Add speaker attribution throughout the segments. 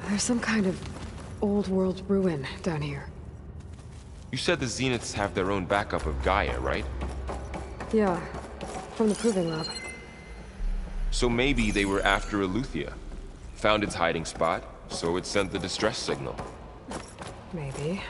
Speaker 1: There's some kind of old world ruin down here.
Speaker 2: You said the Zeniths have their own backup of Gaia, right?
Speaker 1: Yeah, from the Proving Lab.
Speaker 2: So maybe they were after Eleuthia. Found its hiding spot, so it sent the distress signal.
Speaker 1: Maybe.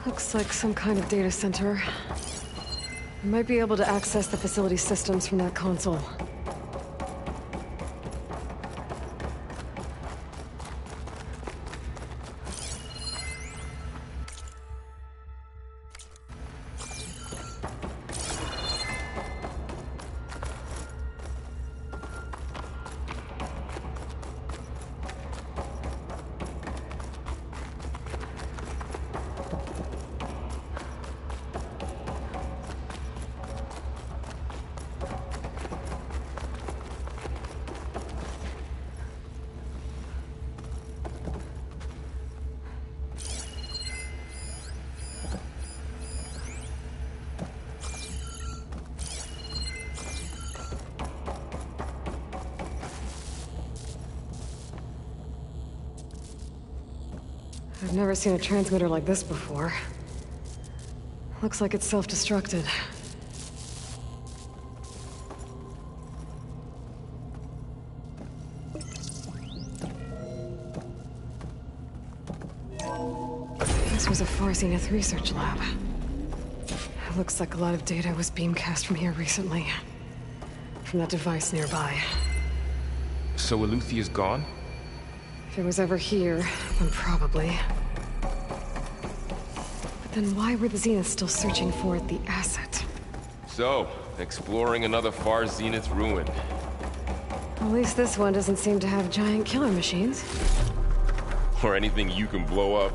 Speaker 1: Looks like some kind of data center. I might be able to access the facility systems from that console. I've never seen a transmitter like this before. Looks like it's self-destructed. This was a Far Zenith research lab. It looks like a lot of data was beamcast from here recently. From that device nearby.
Speaker 2: So Eleuthia's gone?
Speaker 1: If it was ever here, then probably. But then why were the Zeniths still searching for the asset?
Speaker 2: So, exploring another Far Zenith ruin.
Speaker 1: At least this one doesn't seem to have giant killer machines.
Speaker 2: Or anything you can blow up.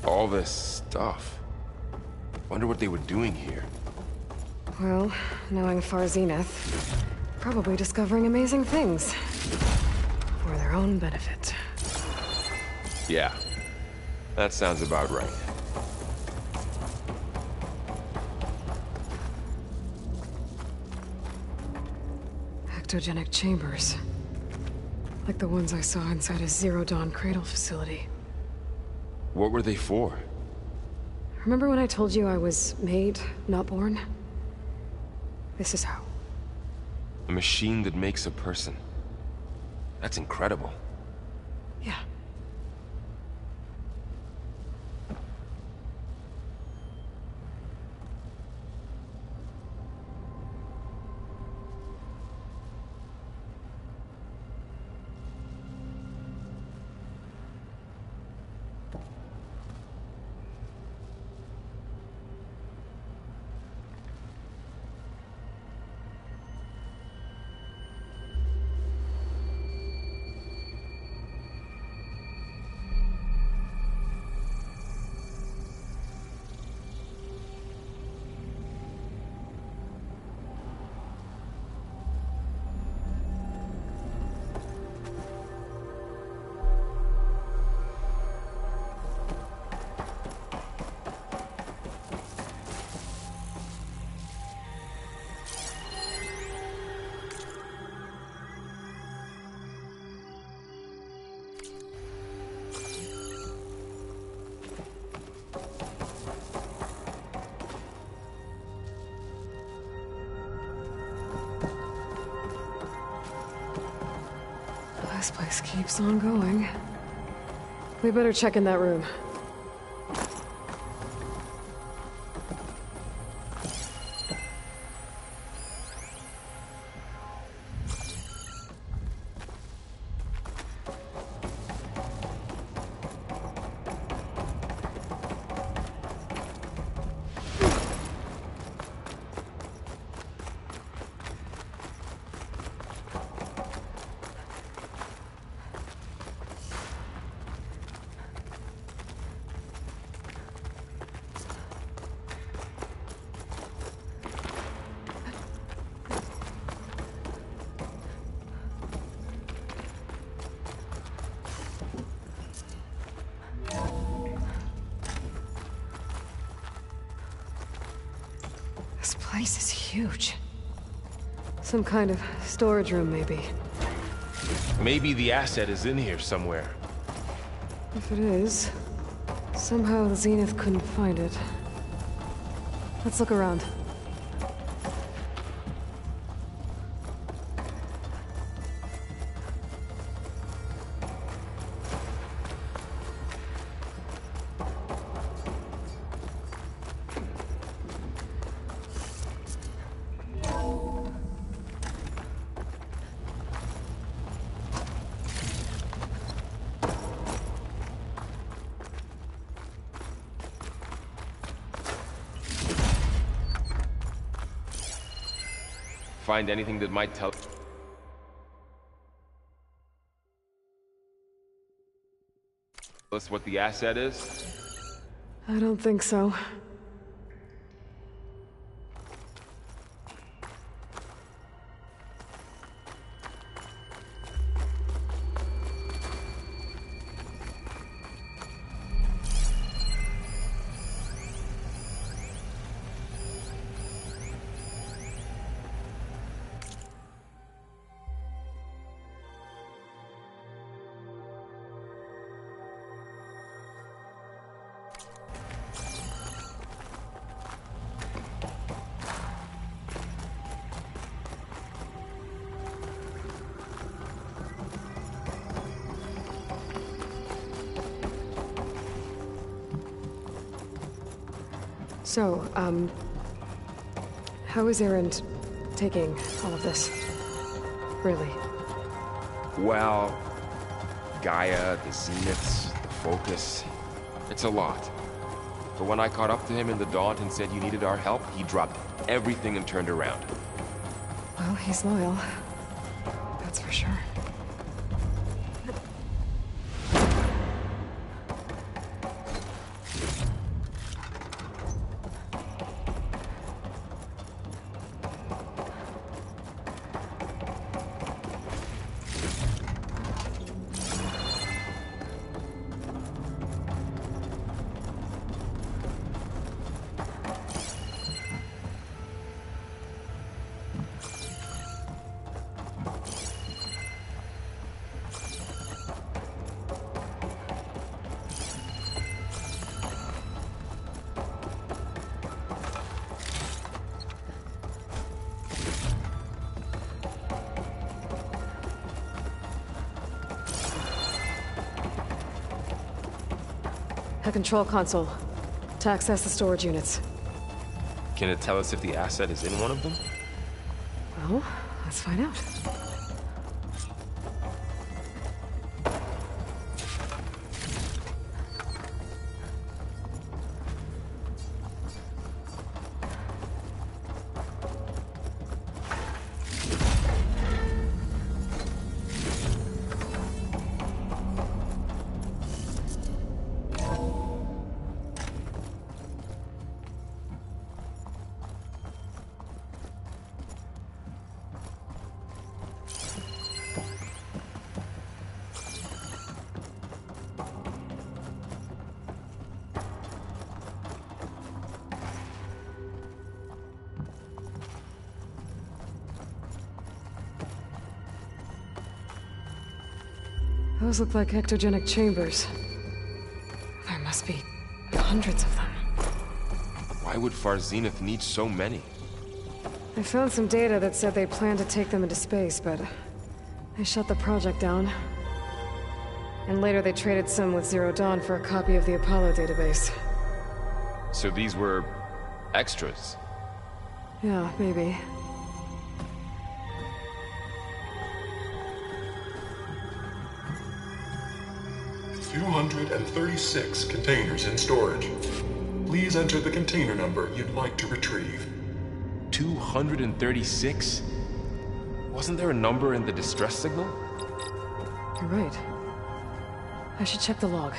Speaker 2: All this stuff. Wonder what they were doing here.
Speaker 1: Well, knowing Far Zenith, probably discovering amazing things. For their own benefit.
Speaker 2: Yeah, that sounds about right.
Speaker 1: Ectogenic chambers. Like the ones I saw inside a Zero Dawn cradle facility.
Speaker 2: What were they for?
Speaker 1: Remember when I told you I was made, not born? This is how.
Speaker 2: A machine that makes a person. That's incredible.
Speaker 1: Yeah. This place keeps on going. We better check in that room. This place is huge. Some kind of storage room, maybe.
Speaker 2: Maybe the asset is in here somewhere.
Speaker 1: If it is, somehow the Zenith couldn't find it. Let's look around.
Speaker 2: Find anything that might tell us what the asset is?
Speaker 1: I don't think so. So, how is Erend taking all of this? Really?
Speaker 2: Well, Gaia, the Zeniths, the Focus. It's a lot. But when I caught up to him in the Daunt and said you needed our help, he dropped everything and turned around.
Speaker 1: Well, he's loyal. That's for sure. A control console. To access the storage units.
Speaker 2: Can it tell us if the asset is in one of them?
Speaker 1: Well, let's find out. Those look like ectogenic chambers. There must be hundreds of them.
Speaker 2: Why would Far Zenith need so many?
Speaker 1: I found some data that said they planned to take them into space, but they shut the project down. And later they traded some with Zero Dawn for a copy of the Apollo database.
Speaker 2: So these were extras?
Speaker 1: Yeah, maybe.
Speaker 3: 236 containers in storage. Please enter the container number you'd like to retrieve.
Speaker 2: 236? Wasn't there a number in the distress signal?
Speaker 1: You're right. I should check the log.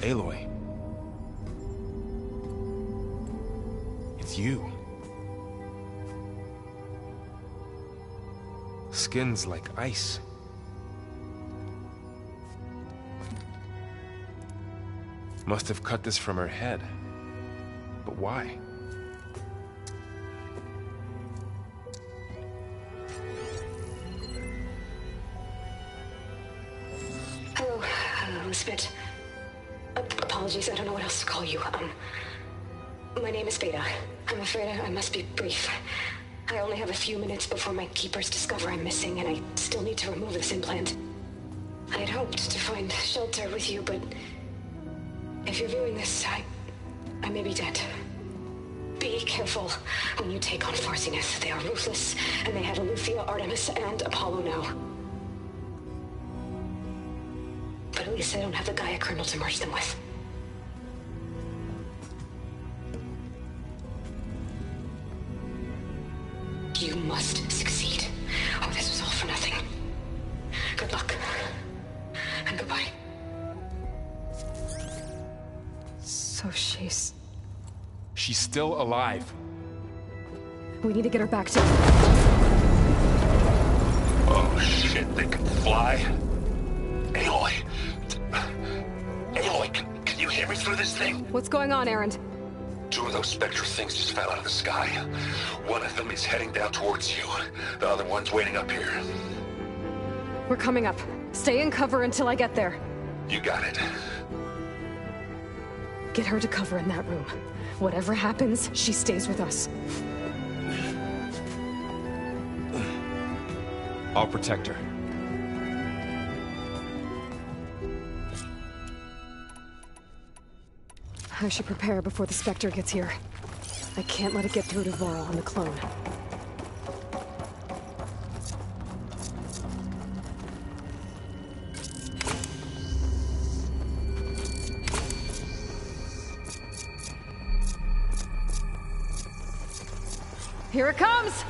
Speaker 2: Aloy. It's you. Skin's like ice. Must have cut this from her head. But why?
Speaker 4: Hello, Spit. Apologies, I don't know what else to call you. My name is Beta. I'm afraid I must be brief. I only have a few minutes before my keepers discover I'm missing, and I still need to remove this implant. I had hoped to find shelter with you, but if you're viewing this, I may be dead. Be careful when you take on Far Zenith. They are ruthless, and they have Aletheia, Artemis, and Apollo now. But at least I don't have the Gaia kernel to merge them with. You must succeed, or this was all for nothing. Good luck. And goodbye.
Speaker 1: So she's
Speaker 2: still alive.
Speaker 1: We need to get her back to...
Speaker 5: Oh shit, they can fly? Aloy! Aloy, can you hear me through this thing?
Speaker 1: What's going on, Erend?
Speaker 5: Two of those Spectre things just fell out of the sky. One of them is heading down towards you. The other one's waiting up here.
Speaker 1: We're coming up. Stay in cover until I get there.
Speaker 5: You got it.
Speaker 1: Get her to cover in that room. Whatever happens, she stays with us.
Speaker 2: I'll protect her.
Speaker 1: I should prepare before the Spectre gets here. I can't let it get through to Varl and the clone. Here it comes!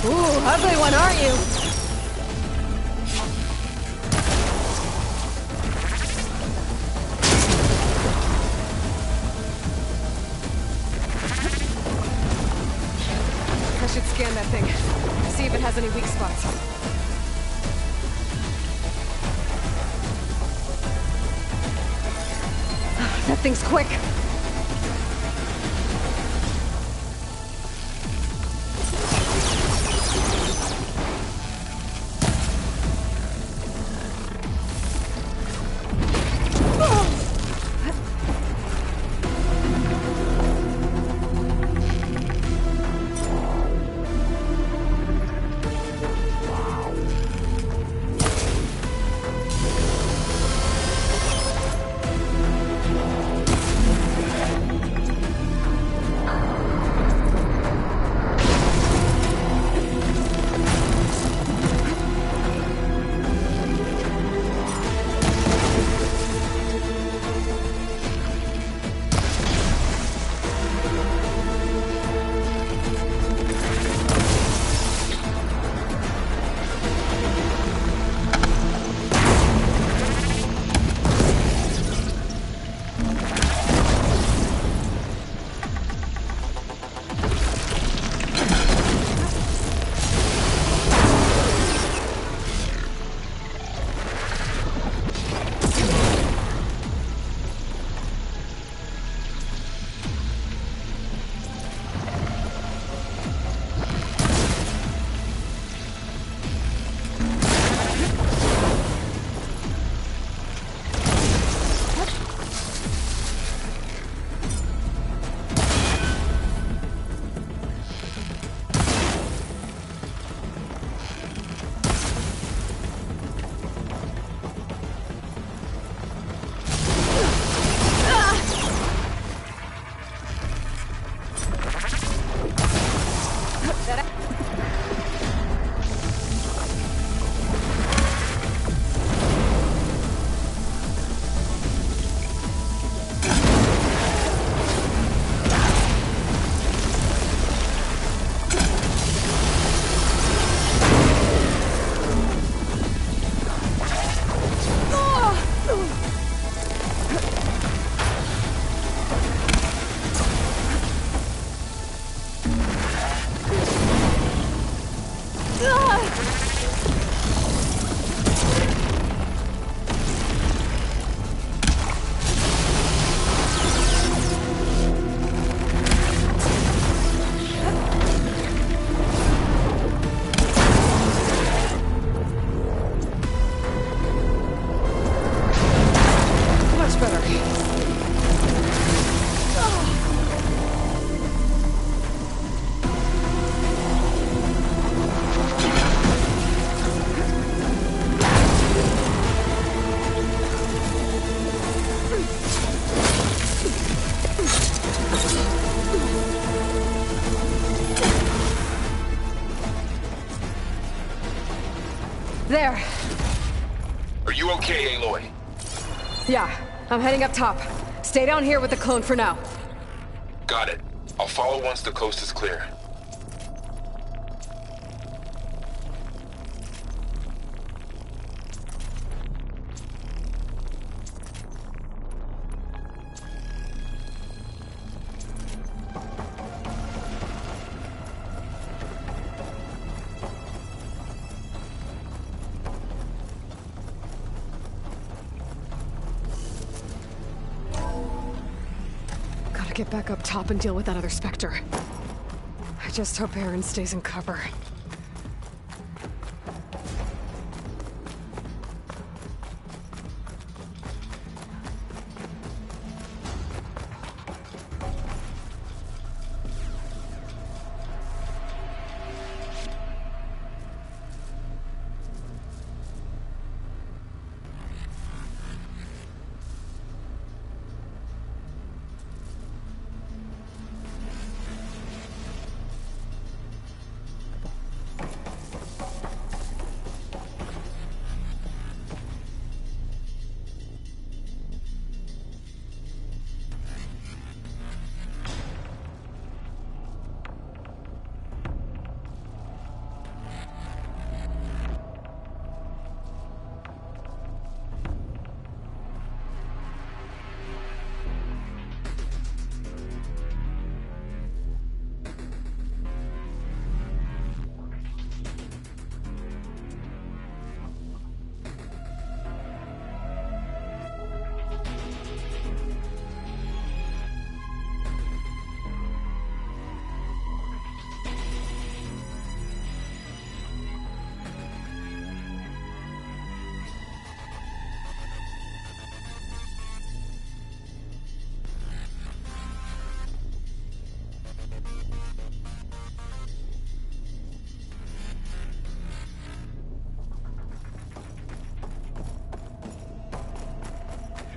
Speaker 1: Ooh, ugly one, aren't you? I should scan that thing. See if it has any weak spots. That thing's quick. There.
Speaker 5: Are you okay, Aloy?
Speaker 1: Yeah, I'm heading up top. Stay down here with the clone for now.
Speaker 5: Got it. I'll follow once the coast is clear.
Speaker 1: gotta get back up top and deal with that other Spectre. I just hope Aaron stays in cover.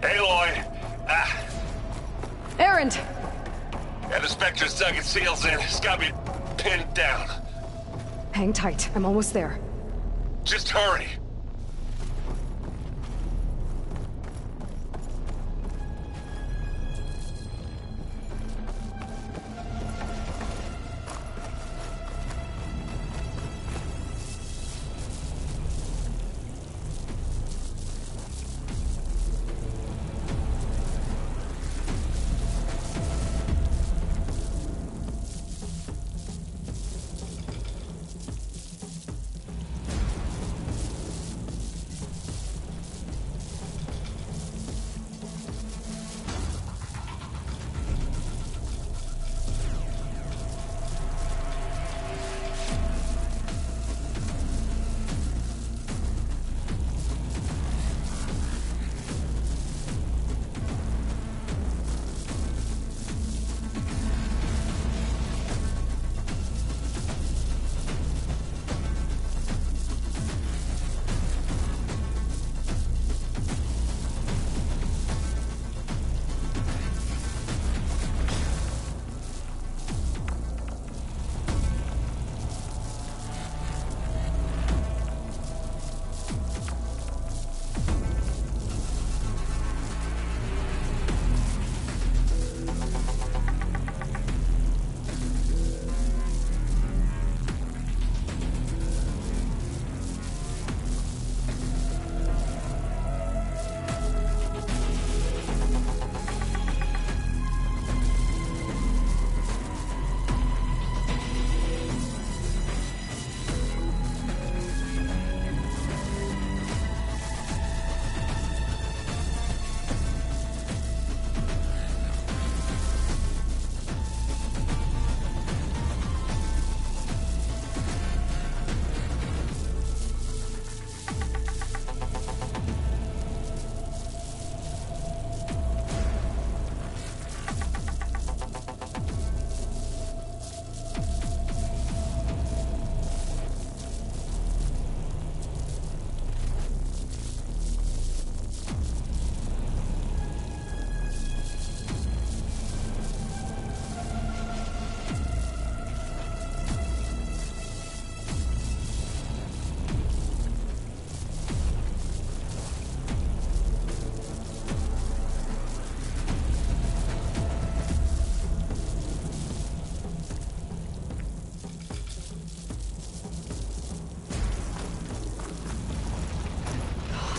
Speaker 5: Aloy!
Speaker 1: Erend!
Speaker 5: And the Spectre's dug its heels in. It's got me pinned down.
Speaker 1: Hang tight, I'm almost there.
Speaker 5: Just hurry.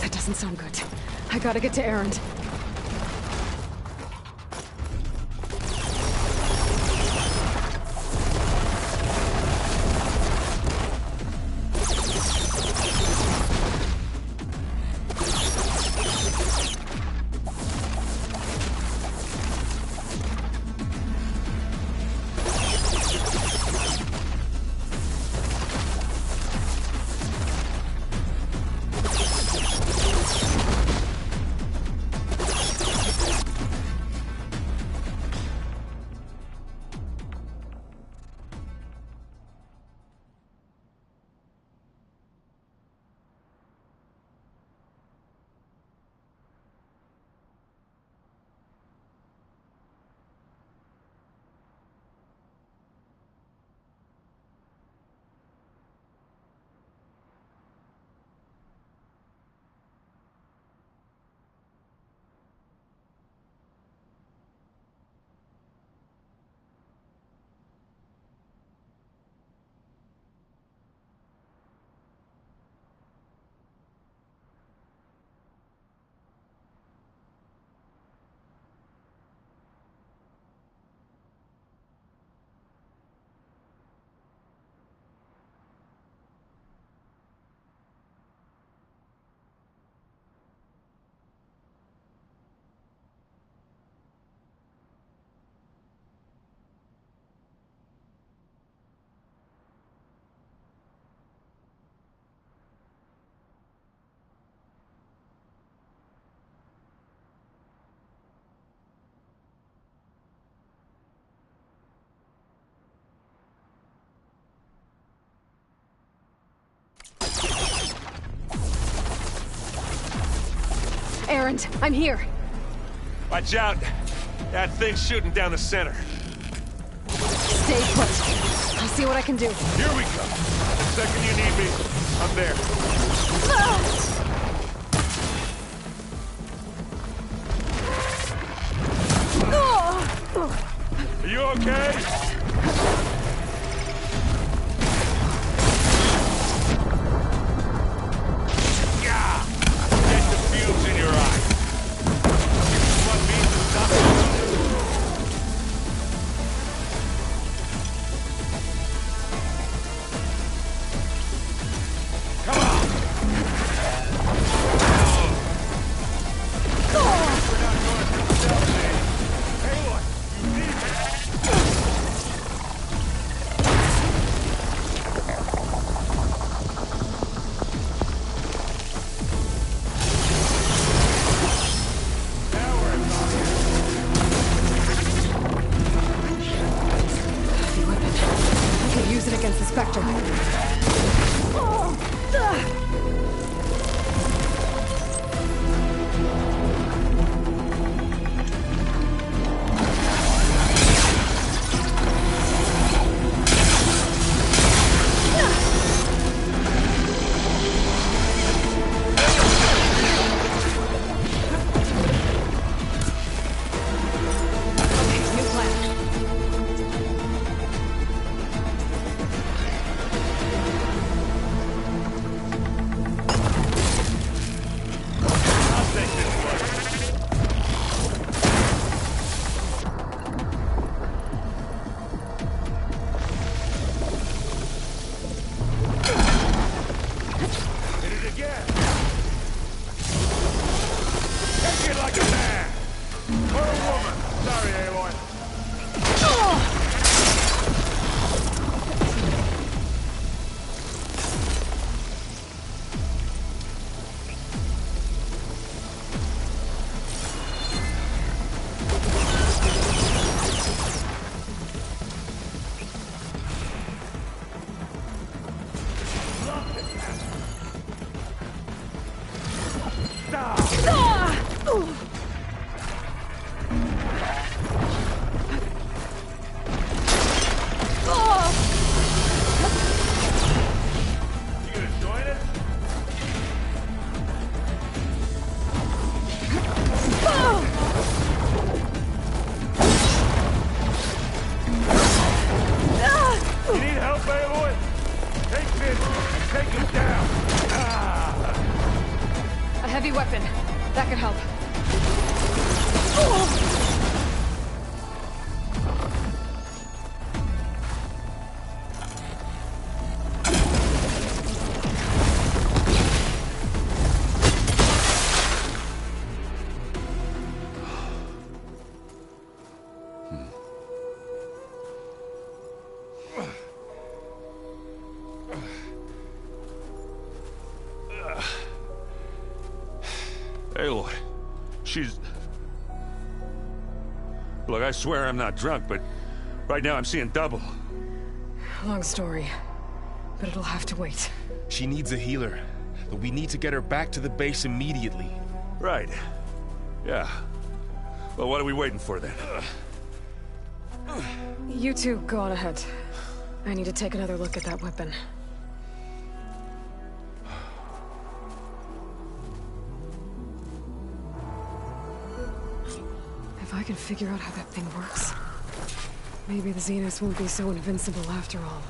Speaker 1: Doesn't sound good. I gotta get to Erend. Erend, I'm here.
Speaker 6: Watch out! That thing's shooting down the center.
Speaker 1: Stay put. I'll see what I can do.
Speaker 6: Here we go. The second you need me, I'm there. Are you okay? Yeah! Get the fumes in your eye. What means to stop it? Come on! We're not going to the cell, Dave. Aloy, you need me. Now we're talking.
Speaker 1: Heavy weapon. I could use it against the Spectre. New plan.
Speaker 6: I'll take this one. Hit it again. Take it like a man. Or a woman. Sorry, Aloy. You gonna join us? You need help, Aloy? Take this and take him down. Ah.
Speaker 1: A heavy weapon. That could help.
Speaker 6: Aloy, she's... Look, I swear I'm not drunk, but right now I'm seeing double.
Speaker 1: Long story. But it'll have to wait.
Speaker 2: She needs a healer, but we need to get her back to the base immediately.
Speaker 6: Right. Yeah. Well, what are we waiting for then?
Speaker 1: You two go on ahead. I need to take another look at that weapon. If I can figure out how that thing works, maybe the Xenos won't be so invincible after all.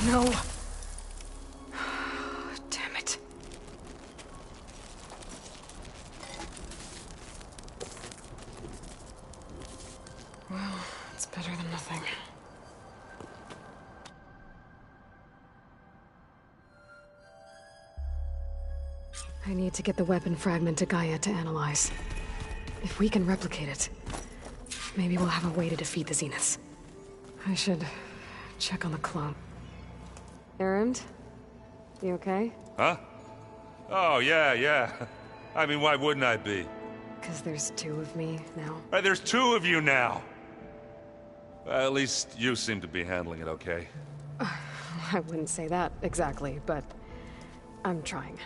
Speaker 1: No. Damn it. Well, it's better than nothing. I need to get the weapon fragment to Gaia to analyze. If we can replicate it, maybe we'll have a way to defeat the Zeniths. I should check on the clone. Erend? You okay?
Speaker 6: Huh? Oh, yeah. I mean, why wouldn't I be?
Speaker 1: Because there's two of me now.
Speaker 6: There's two of you now! Well, at least you seem to be handling it okay.
Speaker 1: I wouldn't say that exactly, but I'm trying.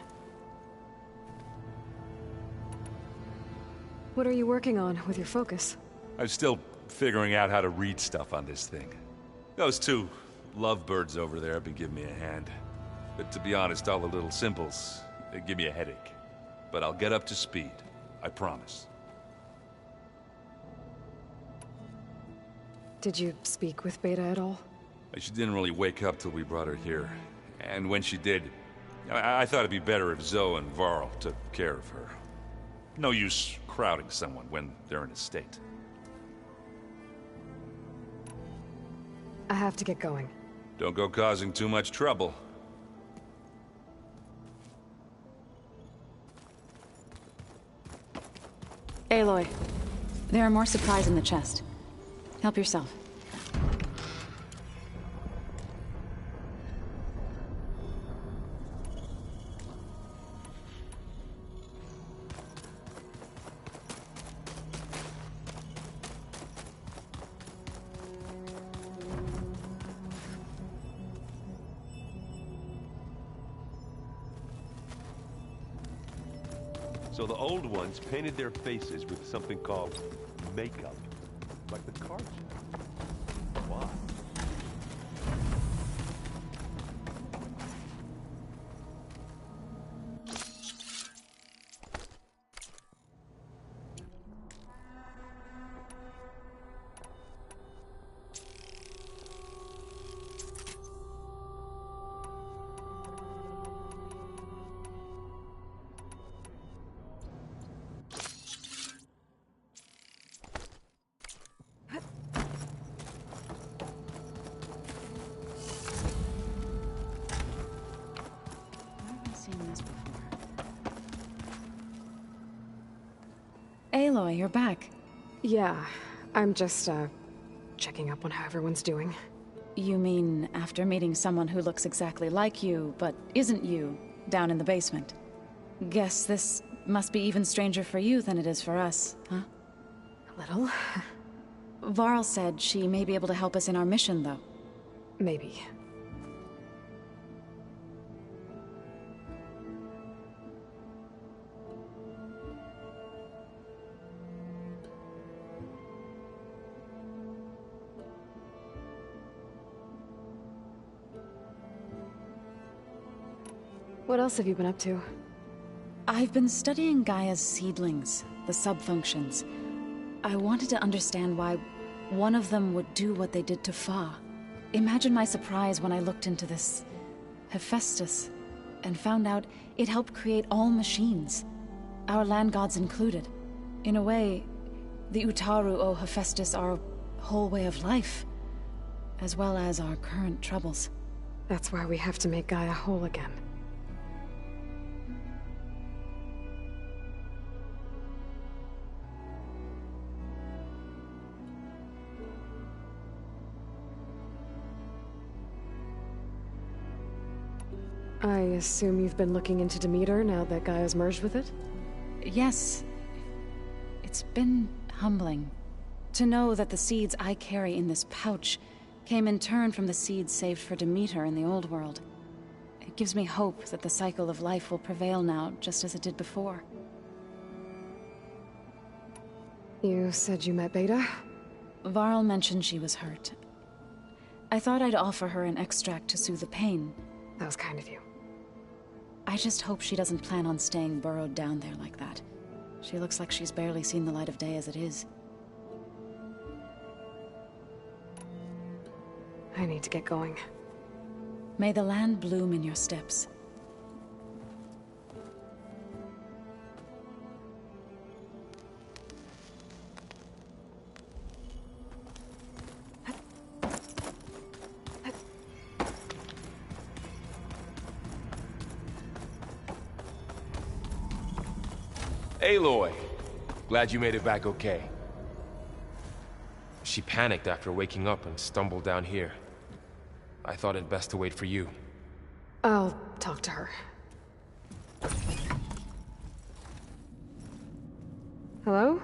Speaker 1: What are you working on with your focus?
Speaker 6: I'm still figuring out how to read stuff on this thing. Those two lovebirds over there have been giving me a hand. But to be honest, all the little symbols, they give me a headache. But I'll get up to speed. I promise.
Speaker 1: Did you speak with Beta at all?
Speaker 6: She didn't really wake up till we brought her here. And when she did, I thought it'd be better if Zoe and Varl took care of her. No use crowding someone when they're in a state.
Speaker 1: I have to get going.
Speaker 6: Don't go causing too much trouble.
Speaker 7: Aloy, there are more supplies in the chest. Help yourself.
Speaker 8: So the old ones painted their faces with something called makeup, like the card show. Why?
Speaker 7: Aloy, you're back.
Speaker 1: Yeah, I'm just, checking up on how everyone's doing.
Speaker 7: You mean after meeting someone who looks exactly like you, but isn't you, down in the basement? Guess this must be even stranger for you than it is for us, huh?
Speaker 1: A little.
Speaker 7: Varl said she may be able to help us in our mission, though.
Speaker 1: Maybe. What else have you been up to?
Speaker 7: I've been studying Gaia's seedlings, the subfunctions. I wanted to understand why one of them would do what they did to Fa. Imagine my surprise when I looked into this Hephaestus and found out it helped create all machines, our land gods included. In a way, the Utaru owe Hephaestus our whole way of life, as well as our current troubles.
Speaker 1: That's why we have to make Gaia whole again. I assume you've been looking into Demeter now that Gaia's merged with it?
Speaker 7: Yes. It's been humbling to know that the seeds I carry in this pouch came in turn from the seeds saved for Demeter in the old world. It gives me hope that the cycle of life will prevail now, just as it did before.
Speaker 1: You said you met Beta?
Speaker 7: Varl mentioned she was hurt. I thought I'd offer her an extract to soothe the pain.
Speaker 1: That was kind of you.
Speaker 7: I just hope she doesn't plan on staying burrowed down there like that. She looks like she's barely seen the light of day as it is.
Speaker 1: I need to get going.
Speaker 7: May the land bloom in your steps.
Speaker 2: Aloy! Glad you made it back okay. She panicked after waking up and stumbled down here. I thought it best to wait for you.
Speaker 1: I'll talk to her. Hello?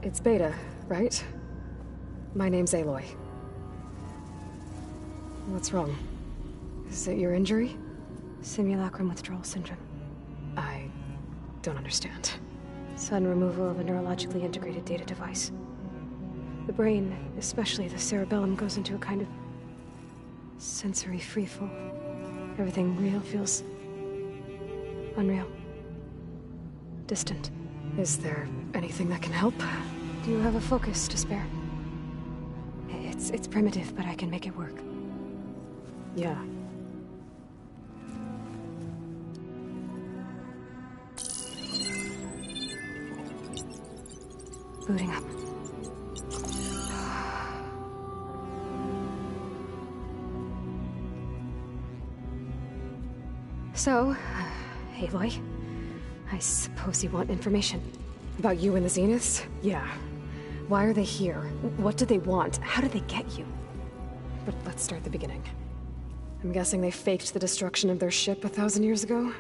Speaker 1: It's Beta, right? My name's Aloy. What's wrong? Is it your injury?
Speaker 4: Simulacrum withdrawal syndrome.
Speaker 1: I don't understand.
Speaker 4: Sudden removal of a neurologically integrated data device. The brain, especially the cerebellum, goes into a kind of sensory freefall. Everything real feels unreal. Distant.
Speaker 1: Is there anything that can help?
Speaker 4: Do you have a focus to spare? It's primitive, but I can make it work.
Speaker 1: Yeah.
Speaker 4: Booting up. So, Aloy, I suppose you want information.
Speaker 1: About you and the Zeniths? Yeah. Why are they here? What do they want? How did they get you? But let's start at the beginning. I'm guessing they faked the destruction of their ship 1,000 years ago?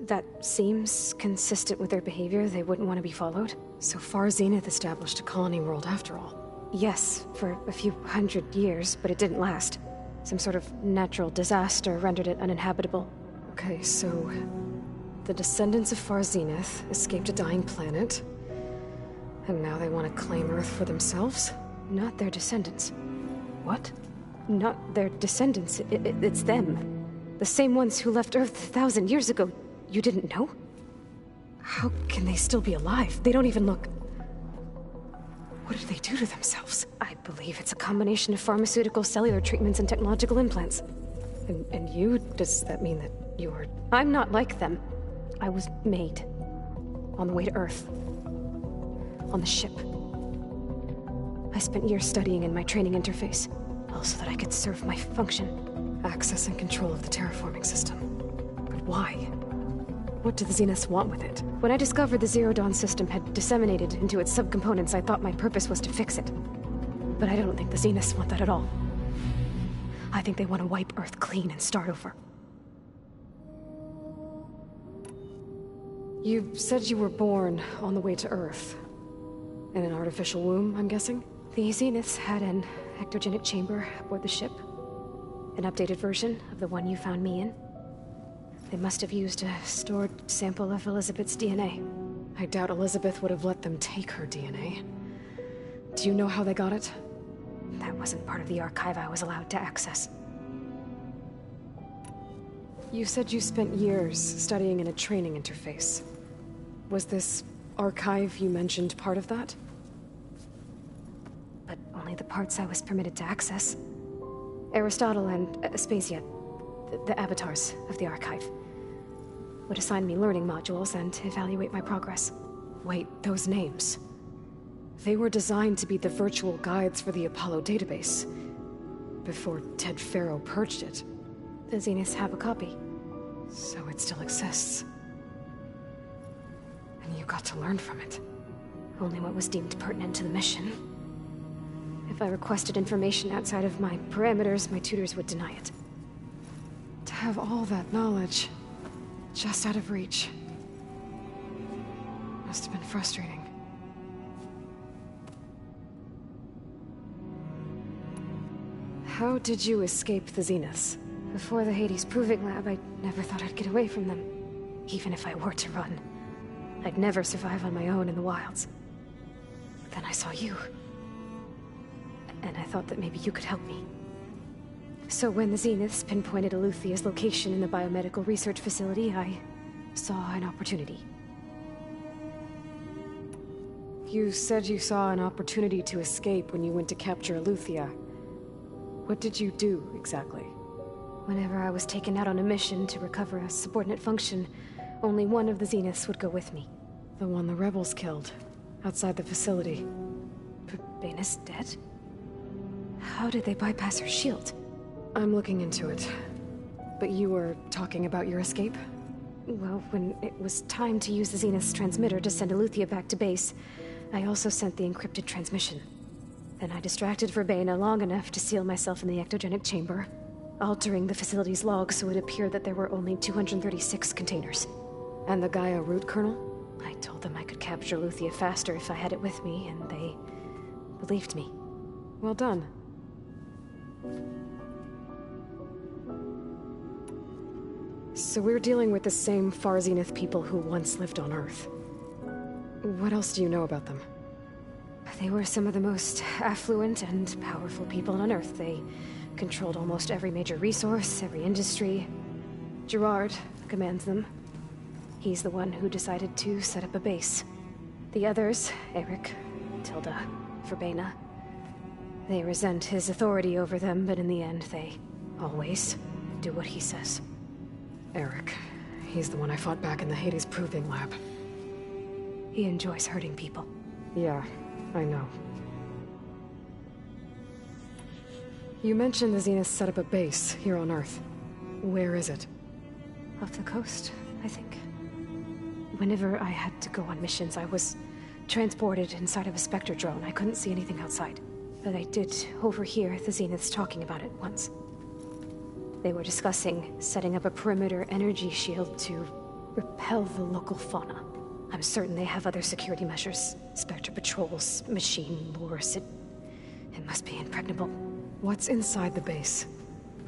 Speaker 4: That seems consistent with their behavior. They wouldn't want to be followed.
Speaker 1: So far, Zenith established a colony world after all.
Speaker 4: Yes, for a few hundred years, but it didn't last. Some sort of natural disaster rendered it uninhabitable.
Speaker 1: Okay, so the descendants of Far Zenith escaped a dying planet, and now they want to claim Earth for themselves?
Speaker 4: Not their descendants.
Speaker 1: What?
Speaker 4: Not their descendants. It's them. The same ones who left Earth 1,000 years ago. You didn't know?
Speaker 1: How can they still be alive? They don't even look... What did they do to themselves?
Speaker 4: I believe it's a combination of pharmaceutical, cellular treatments, and technological implants.
Speaker 1: And you? Does that mean that you're...
Speaker 4: I'm not like them. I was made. On the way to Earth. On the ship. I spent years studying in my training interface, all so that I could serve my function.
Speaker 1: Access and control of the terraforming system. But why? What do the Zeniths want with it?
Speaker 4: When I discovered the Zero Dawn system had disseminated into its subcomponents, I thought my purpose was to fix it. But I don't think the Zeniths want that at all. I think they want to wipe Earth clean and start over.
Speaker 1: You said you were born on the way to Earth. In an artificial womb, I'm guessing?
Speaker 4: The Zeniths had an ectogenic chamber aboard the ship. An updated version of the one you found me in. They must have used a stored sample of Elizabeth's DNA.
Speaker 1: I doubt Elizabeth would have let them take her DNA. Do you know how they got it?
Speaker 4: That wasn't part of the archive I was allowed to access.
Speaker 1: You said you spent years studying in a training interface. Was this archive you mentioned part of that?
Speaker 4: But only the parts I was permitted to access. Aristotle and Aspasia, the avatars of the archive, would assign me learning modules and evaluate my progress.
Speaker 1: Wait, those names. They were designed to be the virtual guides for the Apollo database. Before Ted Faro purged it.
Speaker 4: The Zeniths have a copy.
Speaker 1: So it still exists. And you got to learn from it.
Speaker 4: Only what was deemed pertinent to the mission. If I requested information outside of my parameters, my tutors would deny it.
Speaker 1: To have all that knowledge, just out of reach. Must have been frustrating. How did you escape the Zeniths?
Speaker 4: Before the Hades Proving Lab, I never thought I'd get away from them. Even if I were to run. I'd never survive on my own in the wilds. But then I saw you. And I thought that maybe you could help me. So when the Zeniths pinpointed Eluthia's location in the biomedical research facility, I saw an opportunity.
Speaker 1: You said you saw an opportunity to escape when you went to capture Eluthia. What did you do, exactly?
Speaker 4: Whenever I was taken out on a mission to recover a subordinate function, only one of the Zeniths would go with me.
Speaker 1: The one the rebels killed, outside the facility.
Speaker 4: Baina's dead? How did they bypass her shield?
Speaker 1: I'm looking into it. But you were talking about your escape?
Speaker 9: Well, when it was time to use the Zenith's transmitter to send Eleuthia back to base, I also sent the encrypted transmission. Then I distracted Verbena long enough to seal myself in the ectogenic chamber, altering the facility's log so it appeared that there were only 236 containers.
Speaker 1: And the Gaia root kernel?
Speaker 9: I told them I could capture Eleuthia faster if I had it with me, and they believed me.
Speaker 1: Well done. So we're dealing with the same Far Zenith people who once lived on Earth. What else do you know about them?
Speaker 9: They were some of the most affluent and powerful people on Earth. They controlled almost every major resource, every industry. Gerard commands them. He's the one who decided to set up a base. The others, Eric, Tilda, Verbena, they resent his authority over them, but in the end, they always do what he says.
Speaker 1: Eric. He's the one I fought back in the Hades Proving Lab.
Speaker 9: He enjoys hurting people.
Speaker 1: Yeah, I know. You mentioned the Zenith set up a base here on Earth. Where is it?
Speaker 9: Off the coast, I think. Whenever I had to go on missions, I was transported inside of a Spectre drone. I couldn't see anything outside. But I did overhear the Zeniths talking about it once. They were discussing setting up a perimeter energy shield to repel the local fauna. I'm certain they have other security measures. Spectre patrols, machine lures. It must be impregnable.
Speaker 1: What's inside the base?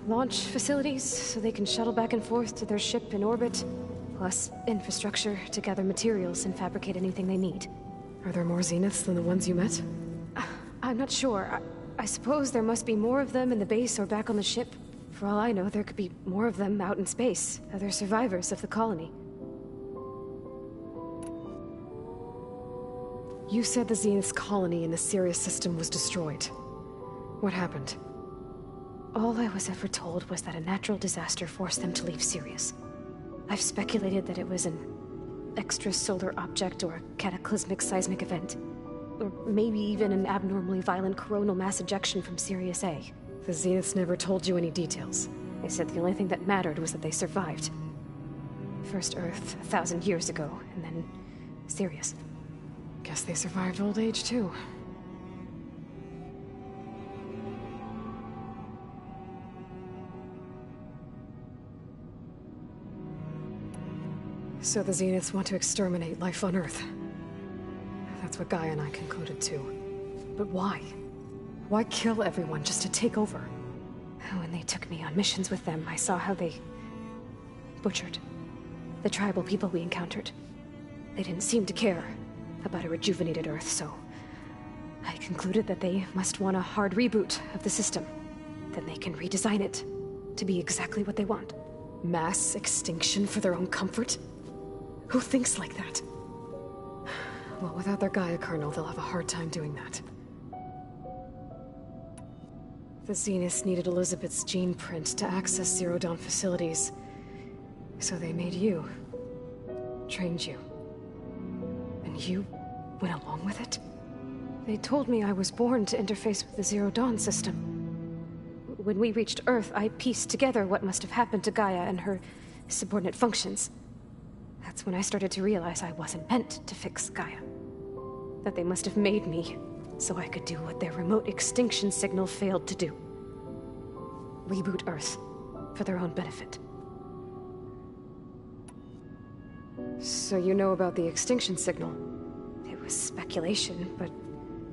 Speaker 9: Launch facilities, so they can shuttle back and forth to their ship in orbit. Plus infrastructure to gather materials and fabricate anything they need.
Speaker 1: Are there more Zeniths than the ones you met?
Speaker 9: I'm not sure. I suppose there must be more of them in the base or back on the ship. For all I know, there could be more of them out in space, other survivors of the colony.
Speaker 1: You said the Zenith's colony in the Sirius system was destroyed. What happened?
Speaker 9: All I was ever told was that a natural disaster forced them to leave Sirius. I've speculated that it was an extrasolar object or a cataclysmic seismic event. Or maybe even an abnormally violent coronal mass ejection from Sirius A.
Speaker 1: The Zeniths never told you any details.
Speaker 9: They said the only thing that mattered was that they survived. First Earth, 1,000 years ago, and then Sirius.
Speaker 1: Guess they survived old age, too. So the Zeniths want to exterminate life on Earth. That's what Gaia and I concluded, too. But why? Why kill everyone just to take over?
Speaker 9: When they took me on missions with them, I saw how they butchered the tribal people we encountered. They didn't seem to care about a rejuvenated Earth, so I concluded that they must want a hard reboot of the system. Then they can redesign it to be exactly what they want.
Speaker 1: Mass extinction for their own comfort? Who thinks like that? Well, without their Gaia kernel, they'll have a hard time doing that. The Zeniths needed Elizabeth's gene print to access Zero Dawn facilities. So they made you. Trained you. And you went along with it?
Speaker 9: They told me I was born to interface with the Zero Dawn system. When we reached Earth, I pieced together what must have happened to Gaia and her subordinate functions. That's when I started to realize I wasn't meant to fix Gaia. That they must have made me so I could do what their remote extinction signal failed to do. Reboot Earth for their own benefit.
Speaker 1: So you know about the extinction signal?
Speaker 9: It was speculation, but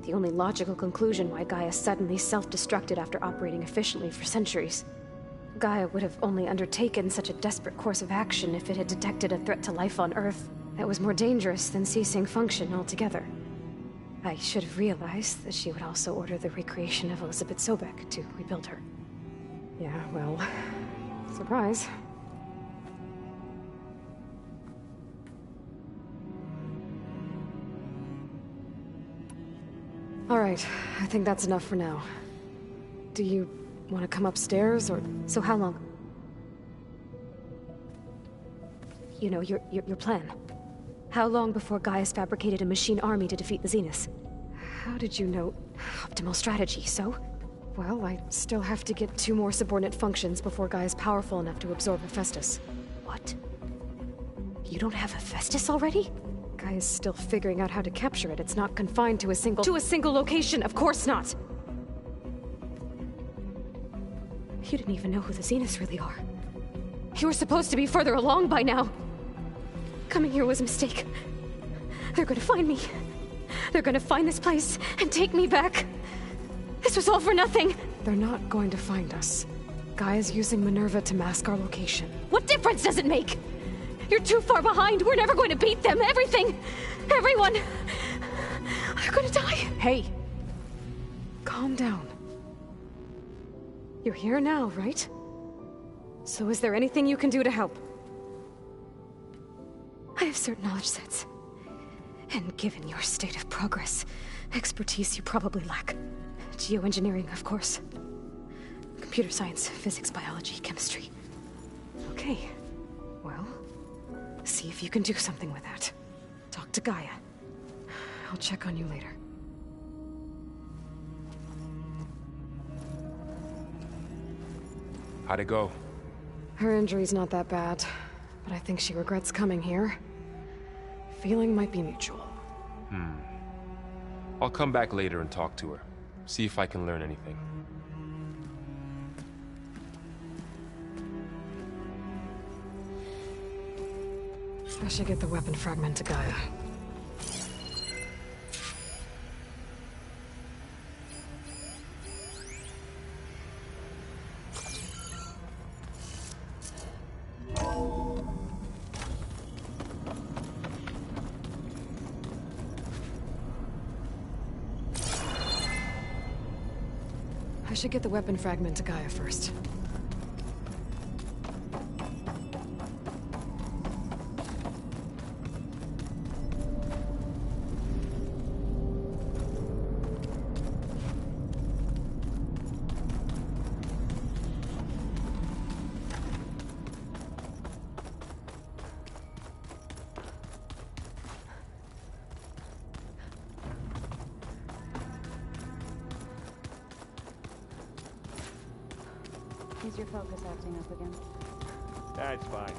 Speaker 9: the only logical conclusion why Gaia suddenly self-destructed after operating efficiently for centuries. Gaia would have only undertaken such a desperate course of action if it had detected a threat to life on Earth that was more dangerous than ceasing function altogether. I should have realized that she would also order the recreation of Elizabeth Sobek to rebuild her.
Speaker 1: Yeah, well, surprise. All right, I think that's enough for now. Do you want to come upstairs, or...
Speaker 9: So how long? You know, your plan. How long before Gaia's fabricated a machine army to defeat the Zeniths?
Speaker 1: How did you know?
Speaker 9: Optimal strategy, so?
Speaker 1: Well, I still have to get 2 more subordinate functions before Gaia's powerful enough to absorb Hephaestus.
Speaker 9: What? You don't have Hephaestus already?
Speaker 1: Gaia's still figuring out how to capture it. It's not confined to a single location. Of course not!
Speaker 9: You didn't even know who the Zeniths really are.
Speaker 1: You were supposed to be further along by now. Coming here was a mistake. They're gonna find me. They're gonna find this place and take me back. This was all for nothing. They're not going to find us. Gaia's using Minerva to mask our location.
Speaker 9: What difference does it make? You're too far behind. We're never going to beat them. Everything, everyone, are gonna die.
Speaker 1: Hey, calm down. You're here now, right? So is there anything you can do to help?
Speaker 9: I have certain knowledge sets. And given your state of progress, expertise you probably lack. Geoengineering, of course. Computer science, physics, biology, chemistry.
Speaker 1: Okay. Well, see if you can do something with that. Talk to Gaia. I'll check on you later.
Speaker 2: How'd it go?
Speaker 1: Her injury's not that bad, but I think she regrets coming here. Feeling might be mutual.
Speaker 2: I'll come back later and talk to her. See if I can learn anything.
Speaker 1: I should get the weapon fragment to Gaia. I should get the weapon fragment to Gaia first.
Speaker 7: Is your focus acting up again?
Speaker 8: That's fine.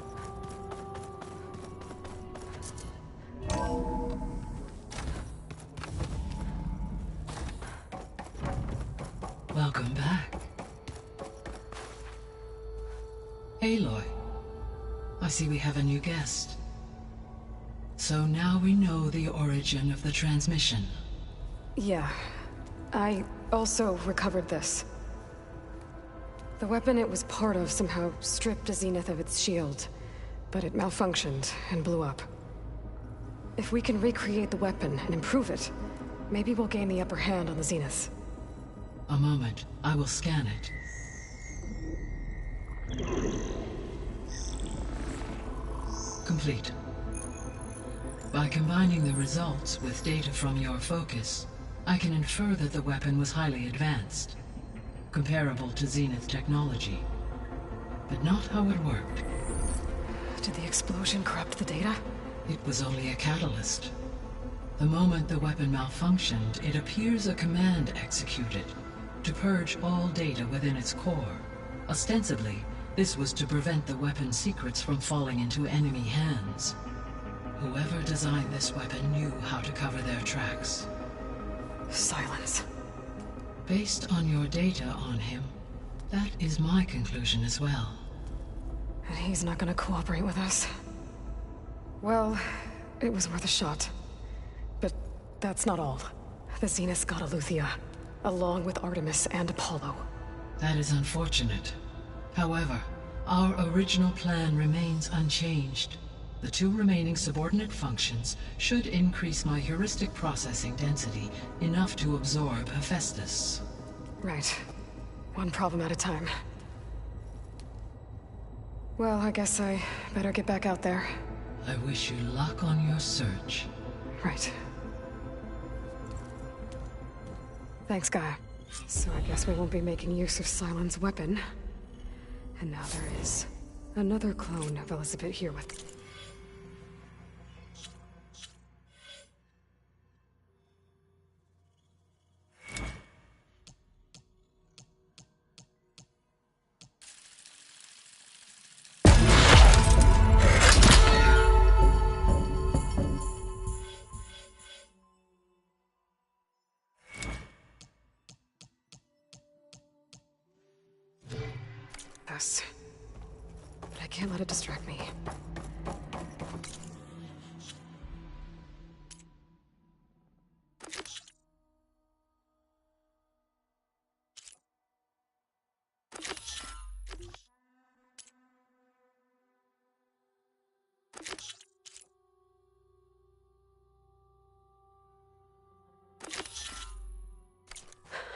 Speaker 10: Welcome back. Aloy, I see we have a new guest. So now we know the origin of the transmission.
Speaker 1: Yeah. I also recovered this. The weapon it was part of somehow stripped a Zenith of its shield, but it malfunctioned and blew up. If we can recreate the weapon and improve it, maybe we'll gain the upper hand on the Zeniths.
Speaker 10: A moment, I will scan it. Complete. By combining the results with data from your focus, I can infer that the weapon was highly advanced. Comparable to Zenith technology. But not how it worked.
Speaker 1: Did the explosion corrupt the data?
Speaker 10: It was only a catalyst. The moment the weapon malfunctioned, it appears a command executed to purge all data within its core. Ostensibly, this was to prevent the weapon's secrets from falling into enemy hands. Whoever designed this weapon knew how to cover their tracks.
Speaker 1: Silence.
Speaker 10: Based on your data on him, that is my conclusion as well.
Speaker 1: And he's not gonna cooperate with us. Well, it was worth a shot. But that's not all. The Zeniths got Eleuthia, along with Artemis and Apollo.
Speaker 10: That is unfortunate. However, our original plan remains unchanged. The 2 remaining subordinate functions should increase my heuristic processing density enough to absorb Hephaestus.
Speaker 1: Right. One problem at a time. Well, I guess I better get back out there.
Speaker 10: I wish you luck on your search.
Speaker 1: Right. Thanks, Gaia. So I guess we won't be making use of Cylon's weapon. And now there is another clone of Elizabeth here with... guess. But I can't let it distract me.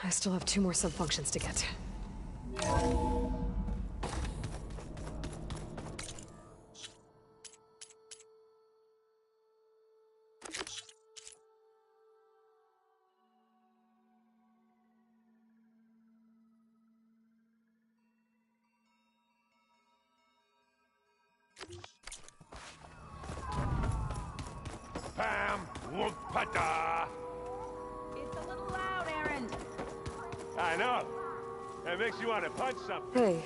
Speaker 1: I still have 2 more subfunctions to get.
Speaker 8: Pam! Whoop-pata!
Speaker 7: It's a little loud, Erend.
Speaker 8: I know. That makes you want to punch something.
Speaker 1: Hey,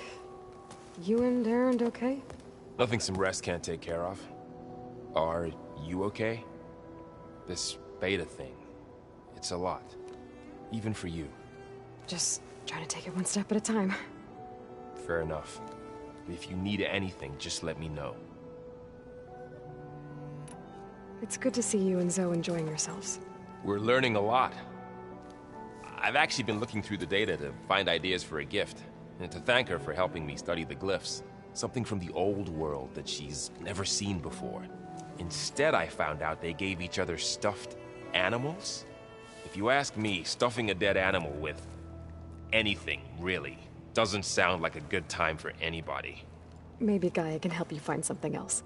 Speaker 1: you and Erend okay?
Speaker 2: Nothing some rest can't take care of. Are you okay? This beta thing, it's a lot. Even for you.
Speaker 1: Just trying to take it one step at a time.
Speaker 2: Fair enough. If you need anything, just let me know.
Speaker 1: It's good to see you and Zoe enjoying yourselves.
Speaker 2: We're learning a lot. I've actually been looking through the data to find ideas for a gift, and to thank her for helping me study the glyphs. Something from the old world that she's never seen before. Instead, I found out they gave each other stuffed animals. If you ask me, stuffing a dead animal with anything, really, doesn't sound like a good time for anybody.
Speaker 1: Maybe Gaia can help you find something else.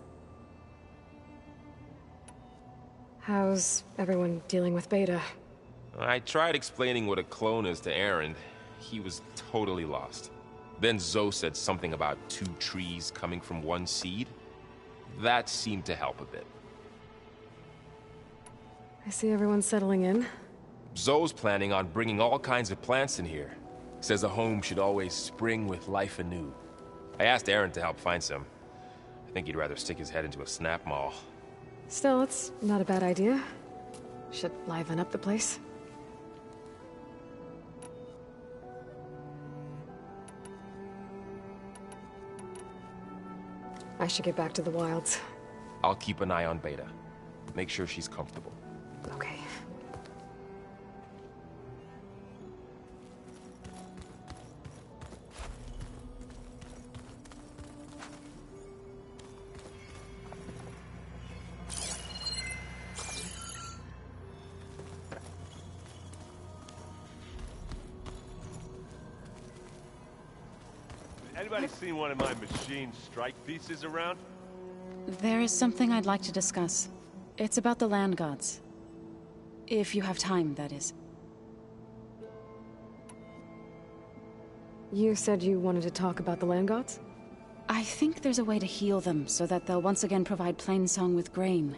Speaker 1: How's everyone dealing with Beta?
Speaker 2: I tried explaining what a clone is to Erend. He was totally lost. Then Zoe said something about 2 trees coming from 1 seed. That seemed to help a bit.
Speaker 1: I see everyone settling in.
Speaker 2: Zoe's planning on bringing all kinds of plants in here. Says a home should always spring with life anew. I asked Erend to help find some. I think he'd rather stick his head into a snap mall.
Speaker 1: Still, it's not a bad idea. Should liven up the place. I should get back to the wilds.
Speaker 2: I'll keep an eye on Beta. Make sure she's comfortable.
Speaker 1: Okay.
Speaker 8: Anybody seen one of my machine strike pieces around?
Speaker 7: There is something I'd like to discuss. It's about the land gods. If you have time, that is.
Speaker 1: You said you wanted to talk about the land gods?
Speaker 7: I think there's a way to heal them so that they'll once again provide Plainsong with grain.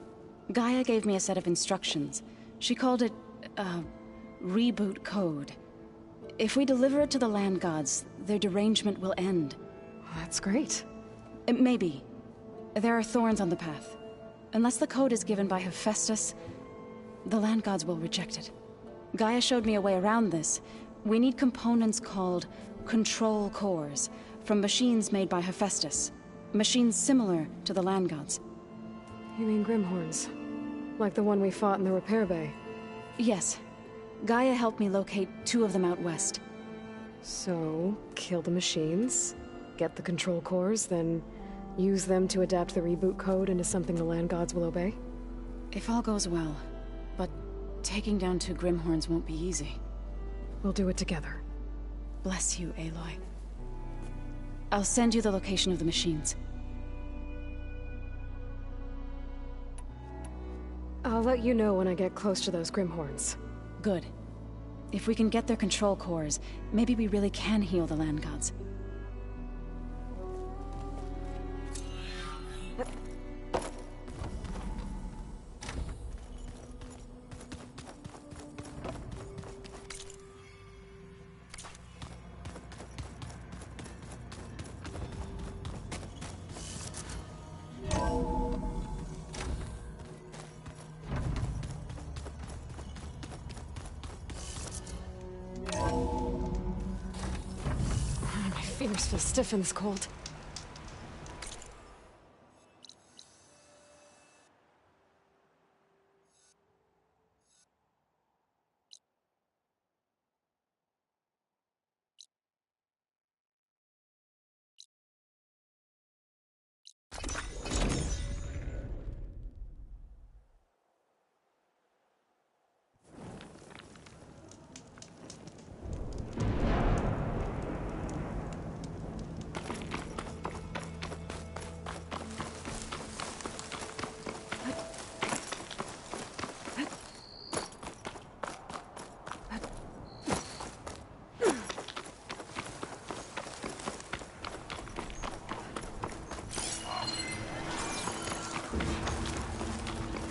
Speaker 7: Gaia gave me a set of instructions. She called it, reboot code. If we deliver it to the land gods, their derangement will end.
Speaker 1: That's great.
Speaker 7: Maybe. There are thorns on the path. Unless the code is given by Hephaestus, the land gods will reject it. Gaia showed me a way around this. We need components called control cores from machines made by Hephaestus. Machines similar to the land gods.
Speaker 1: You mean Grimhorns? Like the one we fought in the repair bay?
Speaker 7: Yes. Gaia helped me locate 2 of them out west.
Speaker 1: So, kill the machines, get the control cores, then use them to adapt the reboot code into something the land gods will obey?
Speaker 7: If all goes well. But taking down 2 Grimhorns won't be easy.
Speaker 1: We'll do it together.
Speaker 7: Bless you, Aloy. I'll send you the location of the machines.
Speaker 1: I'll let you know when I get close to those Grimhorns.
Speaker 7: Good. If we can get their control cores, maybe we really can heal the land gods.
Speaker 1: Nerves feel stiff in this cold.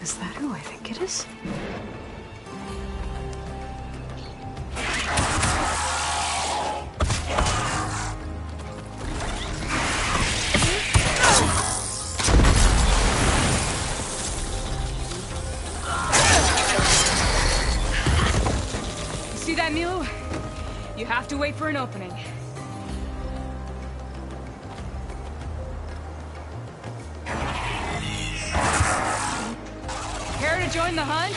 Speaker 1: Is that who I think it is?
Speaker 11: You see that, Milu? You have to wait for an opening. Care to join the hunt?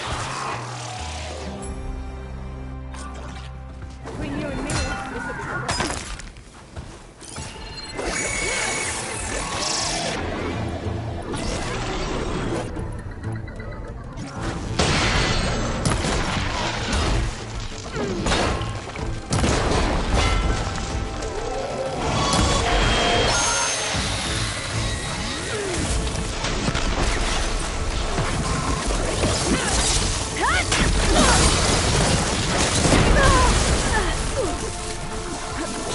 Speaker 11: Between you and me, this will be the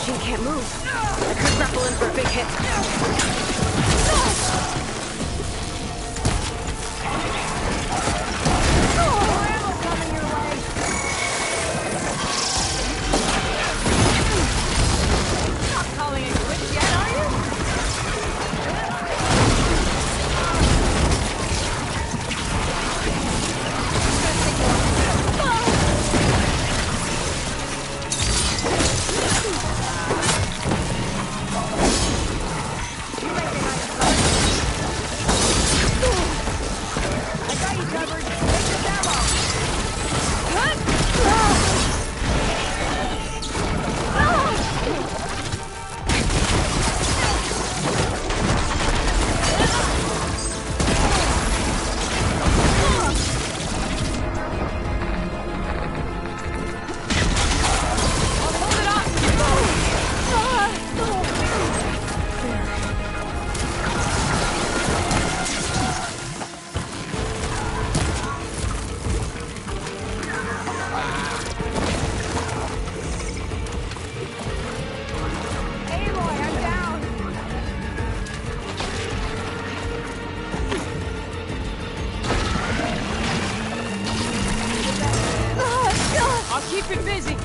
Speaker 9: She can't move. I could grapple in for a big hit.
Speaker 11: Not calling it quits yet, are you? I'll keep it busy.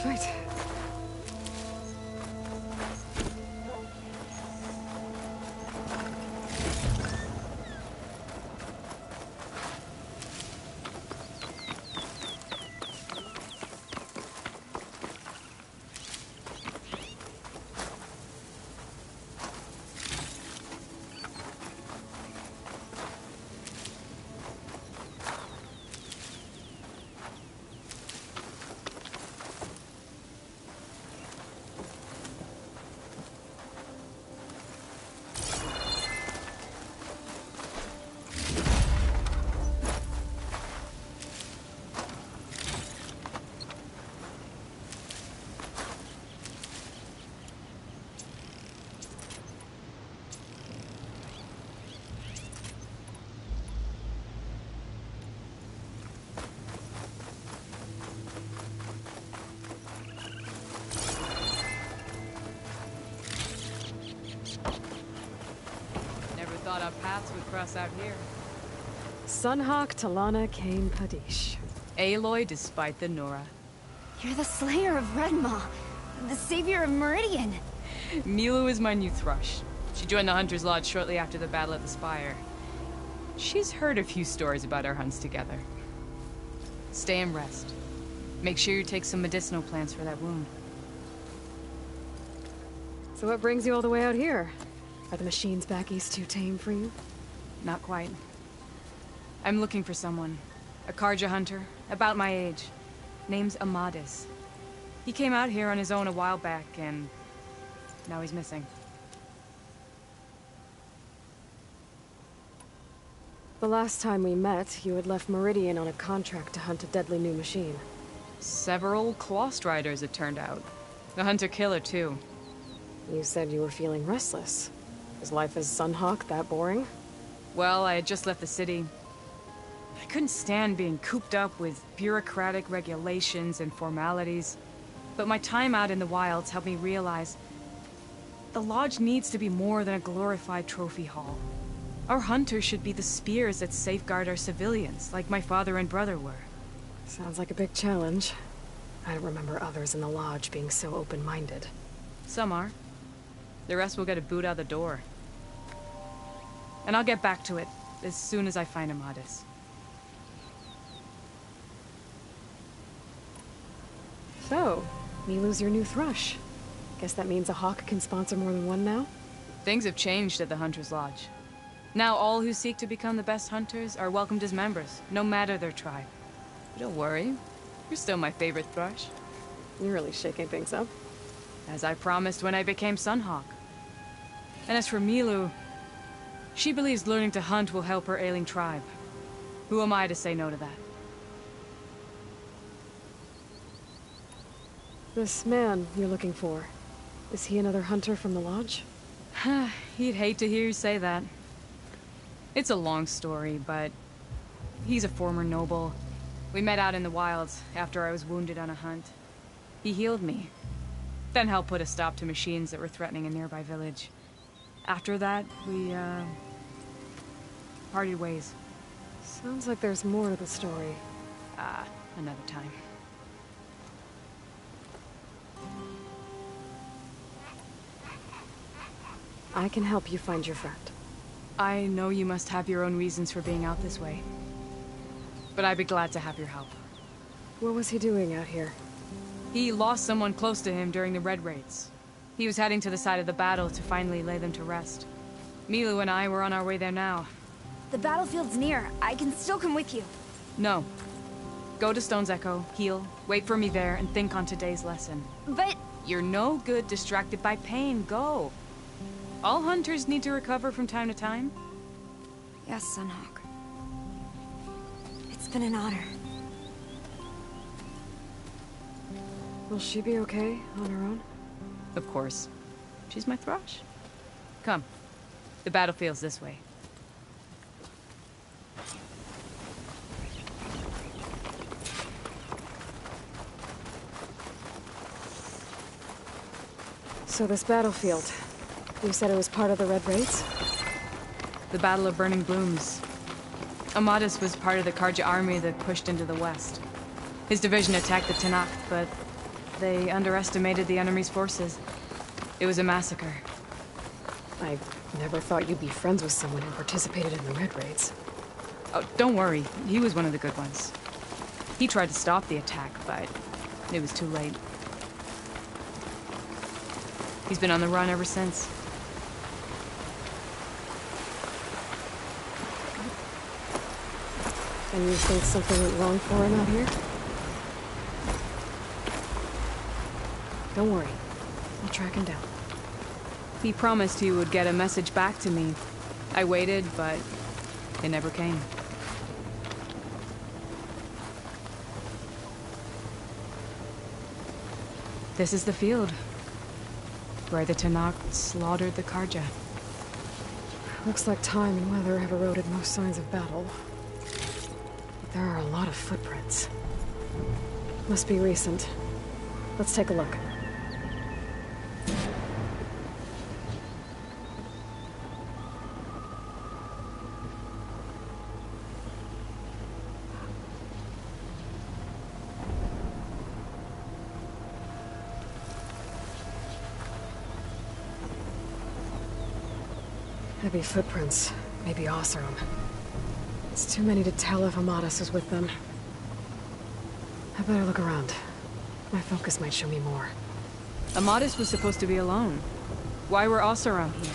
Speaker 1: fight.
Speaker 11: Thought our paths would cross out here.
Speaker 1: Sunhawk, Talana, Kane, Padish.
Speaker 11: Aloy despite the Nora.
Speaker 12: You're the slayer of Redmaw, the savior of Meridian.
Speaker 11: Milu is my new thrush. She joined the Hunter's Lodge shortly after the Battle of the Spire. She's heard a few stories about our hunts together. Stay and rest. Make sure you take some medicinal plants for that wound.
Speaker 1: So what brings you all the way out here? Are the machines back east too tame for you?
Speaker 11: Not quite. I'm looking for someone. A Carja hunter, about my age. Name's Amadis. He came out here on his own a while back, and now he's missing.
Speaker 1: The last time we met, you had left Meridian on a contract to hunt a deadly new machine.
Speaker 11: Several Claw Riders, it turned out. The hunter-killer, too.
Speaker 1: You said you were feeling restless. Is life as Sunhawk that boring?
Speaker 11: Well, I had just left the city. I couldn't stand being cooped up with bureaucratic regulations and formalities. But my time out in the wilds helped me realize the Lodge needs to be more than a glorified trophy hall. Our hunters should be the spears that safeguard our civilians, like my father and brother were.
Speaker 1: Sounds like a big challenge. I don't remember others in the Lodge being so open-minded.
Speaker 11: Some are. The rest will get a boot out the door. And I'll get back to it as soon as I find Amadis.
Speaker 1: So, Milu's your new thrush. Guess that means a hawk can sponsor more than one now?
Speaker 11: Things have changed at the Hunter's Lodge. Now all who seek to become the best hunters are welcomed as members, no matter their tribe. But don't worry, you're still my favorite thrush.
Speaker 1: You're really shaking things up.
Speaker 11: As I promised when I became Sunhawk. And as for Milu, she believes learning to hunt will help her ailing tribe. Who am I to say no to that?
Speaker 1: This man you're looking for, is he another hunter from the Lodge?
Speaker 11: He'd hate to hear you say that. It's a long story, but he's a former noble. We met out in the wilds after I was wounded on a hunt. He healed me, then helped put a stop to machines that were threatening a nearby village. After that, we, parted ways.
Speaker 1: Sounds like there's more to the story.
Speaker 11: Another time.
Speaker 1: I can help you find your friend.
Speaker 11: I know you must have your own reasons for being out this way. But I'd be glad to have your help.
Speaker 1: What was he doing out here?
Speaker 11: He lost someone close to him during the Red Raids. He was heading to the side of the battle to finally lay them to rest. Milu and I were on our way there now.
Speaker 12: The battlefield's near. I can still come with you.
Speaker 11: No. Go to Stone's Echo, heal, wait for me there, and think on today's lesson.
Speaker 12: But...
Speaker 11: You're no good distracted by pain. Go. All hunters need to recover from time to time.
Speaker 12: Yes, Sunhawk. It's been an honor.
Speaker 1: Will she be okay on her own?
Speaker 11: Of course. She's my thrush. Come. The battlefield's this way.
Speaker 1: So this battlefield, you said it was part of the Red Raids?
Speaker 11: The Battle of Burning Blooms. Amadis was part of the Carja army that pushed into the west. His division attacked the Tenakth, but They underestimated the enemy's forces. It was a massacre.
Speaker 1: I never thought you'd be friends with someone who participated in the Red Raids.
Speaker 11: Oh, don't worry. He was one of the good ones. He tried to stop the attack, but it was too late. He's been on the run ever since.
Speaker 1: And you think something went wrong for him out here? Don't worry. I'll track him down.
Speaker 11: He promised he would get a message back to me. I waited, but it never came. This is the field where the Tenakth slaughtered the Karja.
Speaker 1: Looks like time and weather have eroded most signs of battle. But there are a lot of footprints. Must be recent. Let's take a look. Heavy footprints. Maybe Oseram. It's too many to tell if Amadas is with them. I better look around. My focus might show me more.
Speaker 11: Amadas was supposed to be alone. Why were Oseram here?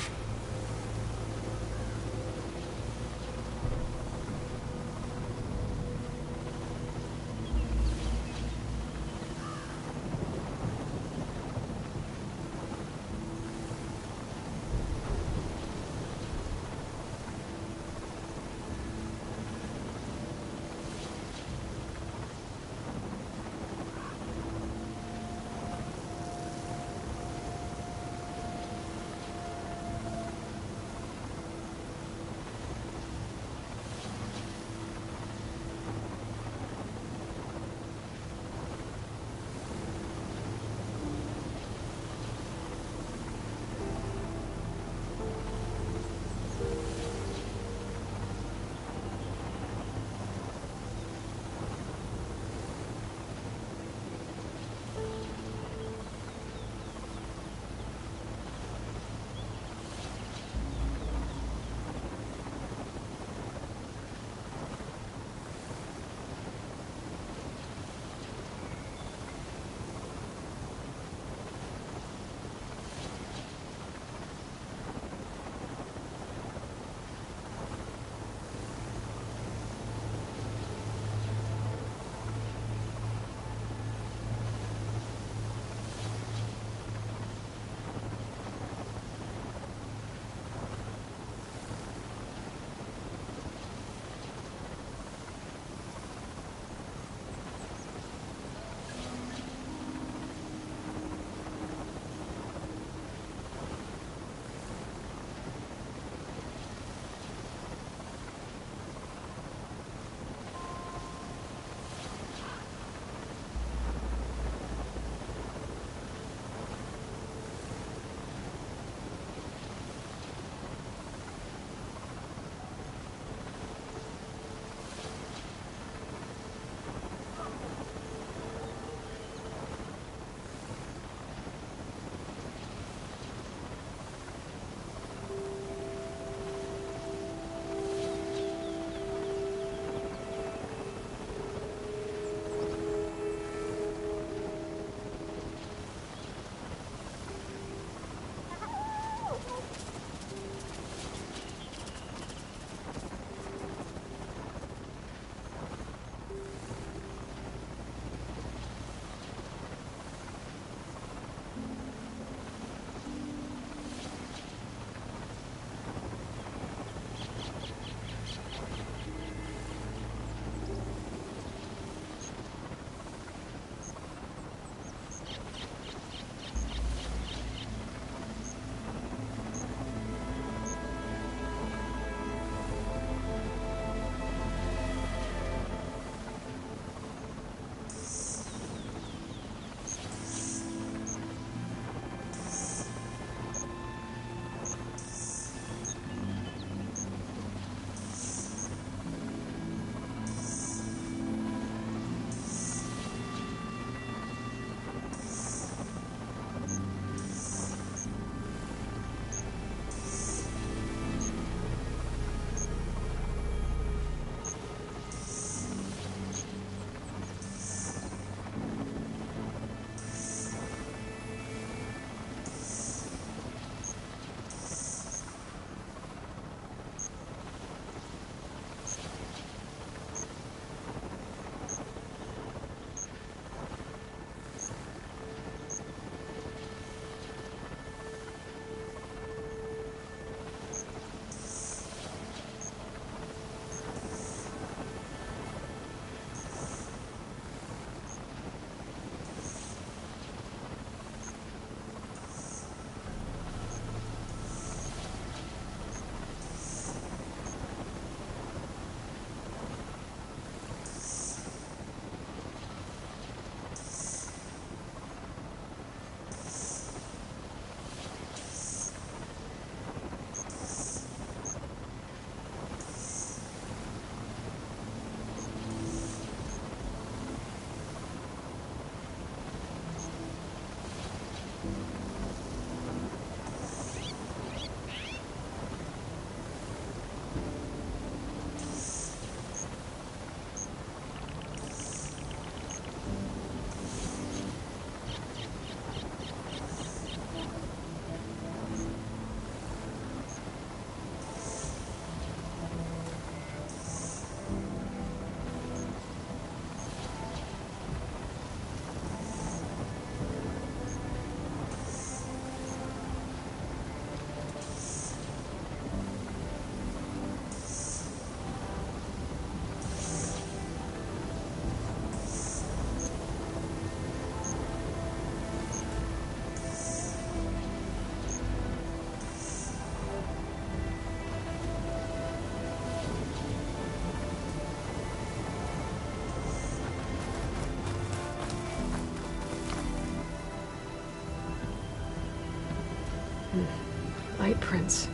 Speaker 1: White Prince.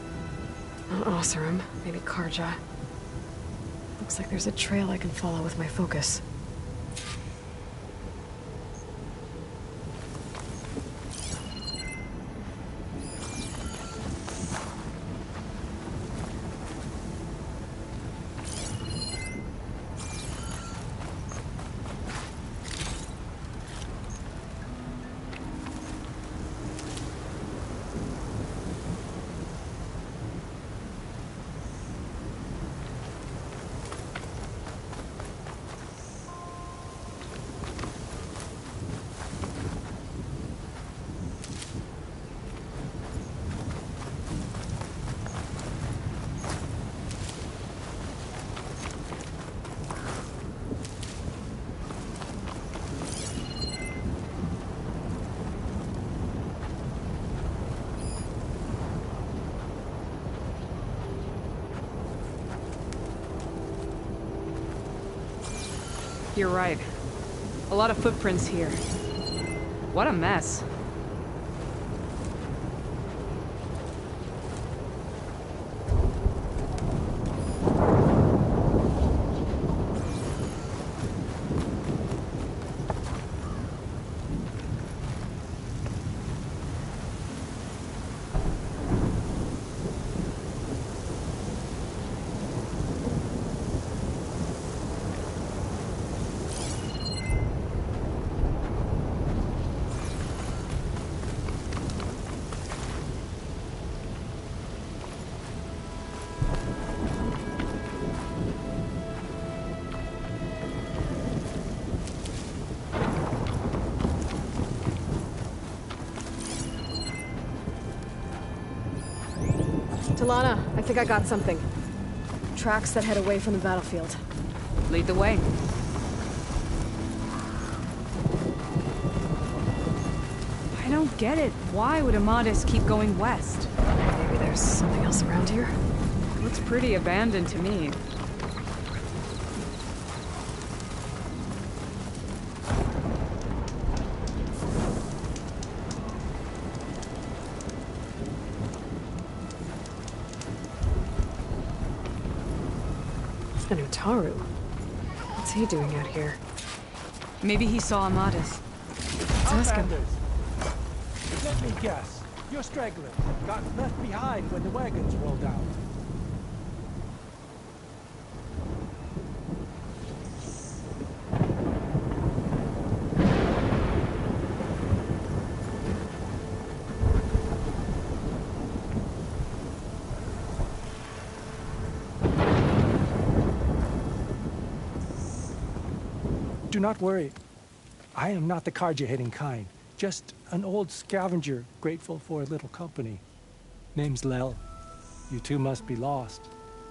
Speaker 1: Not Oseram, maybe Karja. Looks like there's a trail I can follow with my focus.
Speaker 11: You're right. A lot of footprints here. What a mess.
Speaker 1: Talana, I think I got something. Tracks that head away from the battlefield.
Speaker 11: Lead the way. I don't get it. Why would Amadis keep going west?
Speaker 1: Maybe there's something else around here?
Speaker 11: Looks pretty abandoned to me.
Speaker 1: An Utaru? What's he doing out here?
Speaker 11: Maybe he saw Amadis.
Speaker 1: Let's ask him.
Speaker 13: Let me guess. You're stragglers. Got left behind when the wagons rolled out. Do not worry. I am not the Karja-hating kind. Just an old scavenger grateful for a little company. Name's Lel. You two must be lost.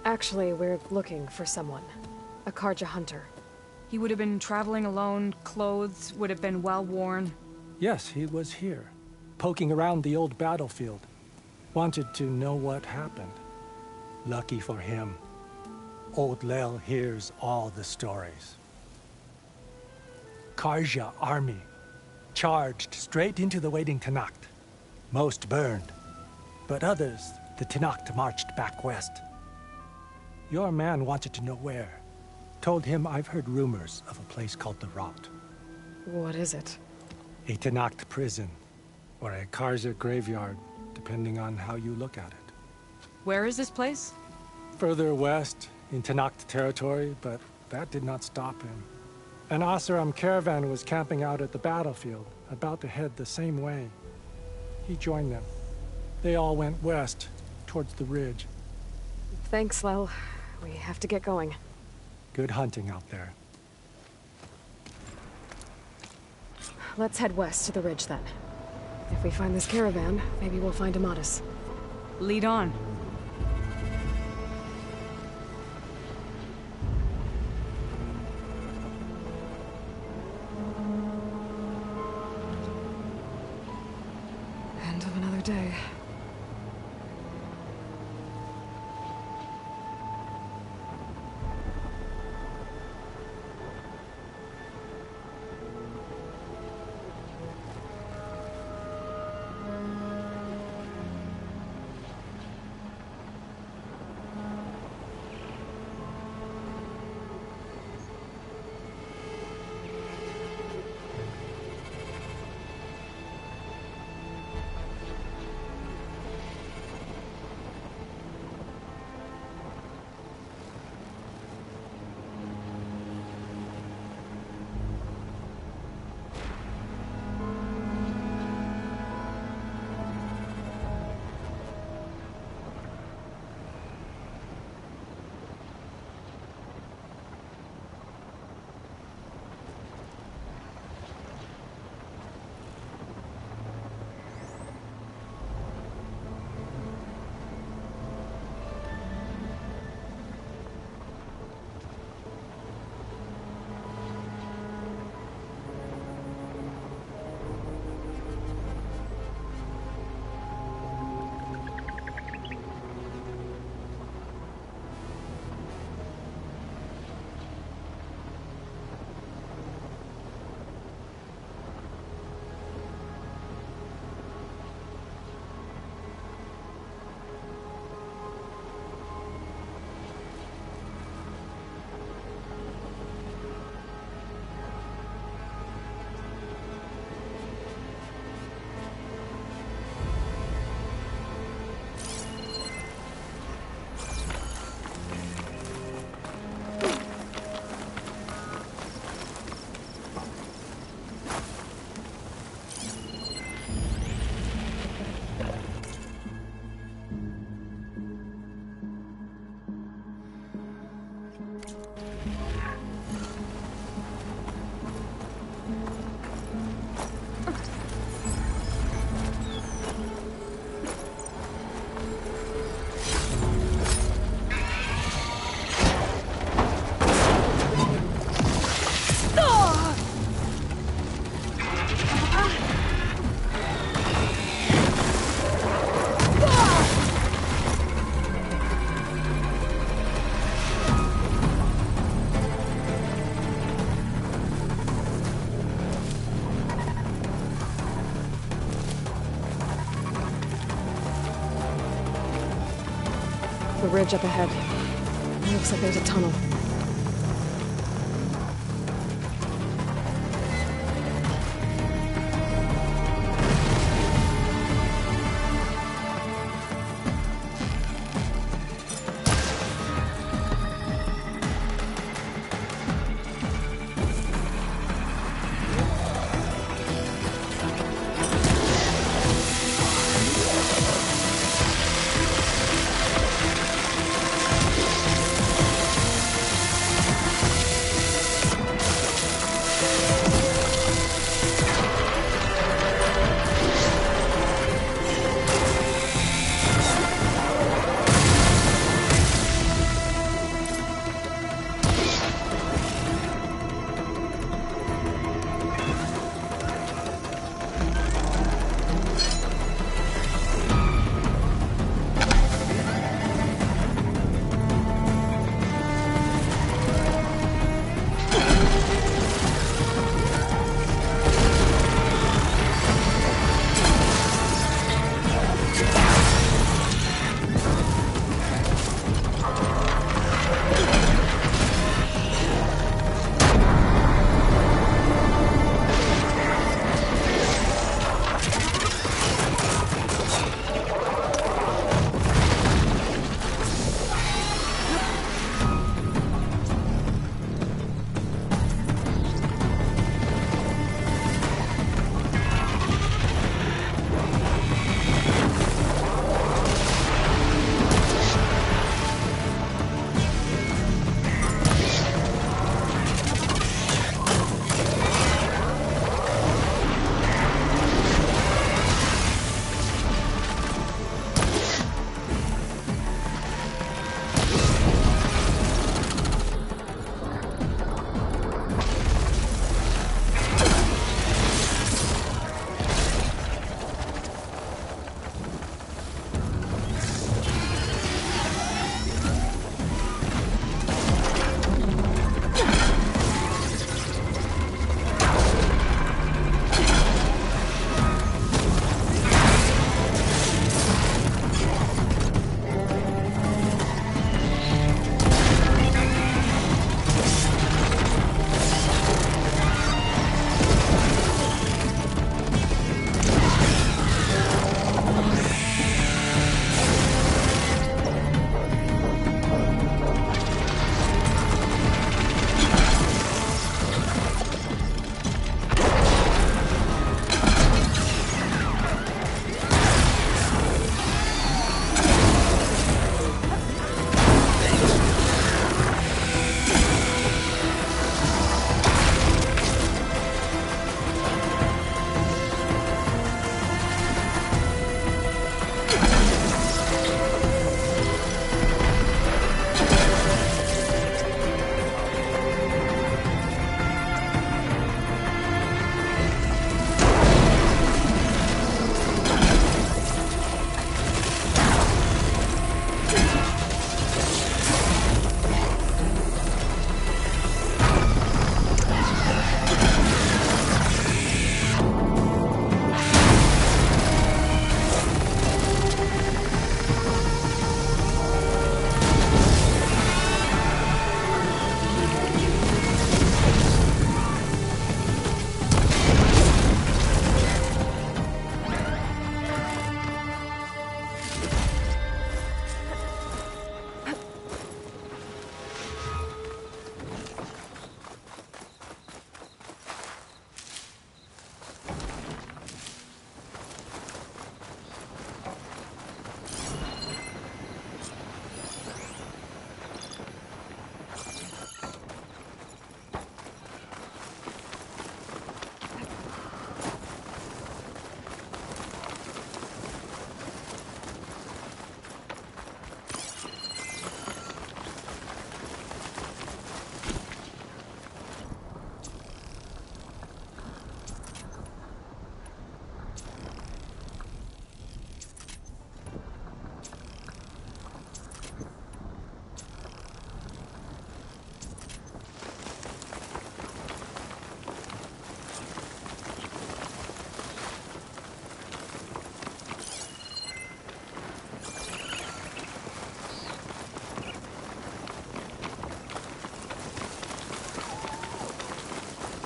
Speaker 1: Actually, we're looking for someone. A Karja hunter.
Speaker 11: He would have been traveling alone, clothes would have been well worn.
Speaker 13: Yes, he was here, poking around the old battlefield. Wanted to know what happened. Lucky for him, old Lel hears all the stories. Karja army charged straight into the waiting Tenakth. Most burned, but others, the Tenakth marched back west. Your man wanted to know where. Told him I've heard rumors of a place called the Rot.
Speaker 1: What is it?
Speaker 13: A Tenakth prison, or a Karja graveyard, depending on how you look at it.
Speaker 11: Where is this place?
Speaker 13: Further west, in Tenakth territory, but that did not stop him. An Oseram caravan was camping out at the battlefield, about to head the same way. He joined them. They all went west, towards the ridge.
Speaker 1: Thanks, Lel. We have to get going.
Speaker 13: Good hunting out there.
Speaker 1: Let's head west to the ridge, then. If we find this caravan, maybe we'll find Amadis.
Speaker 11: Lead on.
Speaker 1: End of another day. the ridge up ahead. It looks like there's a tunnel.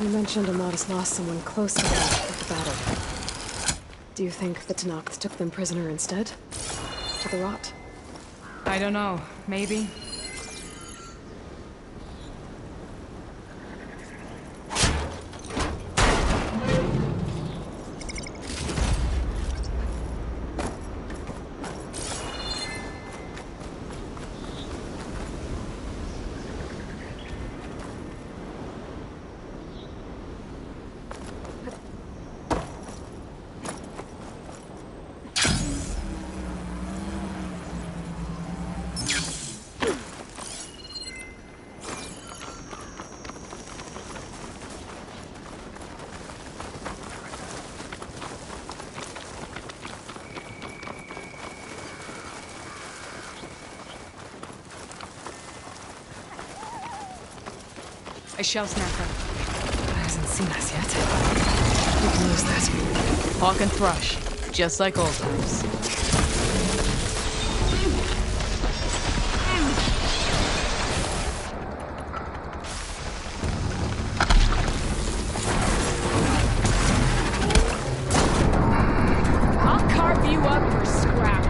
Speaker 1: You mentioned Amadas lost someone close to him at the battle. Do you think the Tenakth took them prisoner instead? To the rot?
Speaker 11: I don't know. Maybe. A shell snapper.
Speaker 1: It hasn't seen us yet. We can use that.
Speaker 11: Hawk and Thrush, just like old times. I'll carve you up for scrap.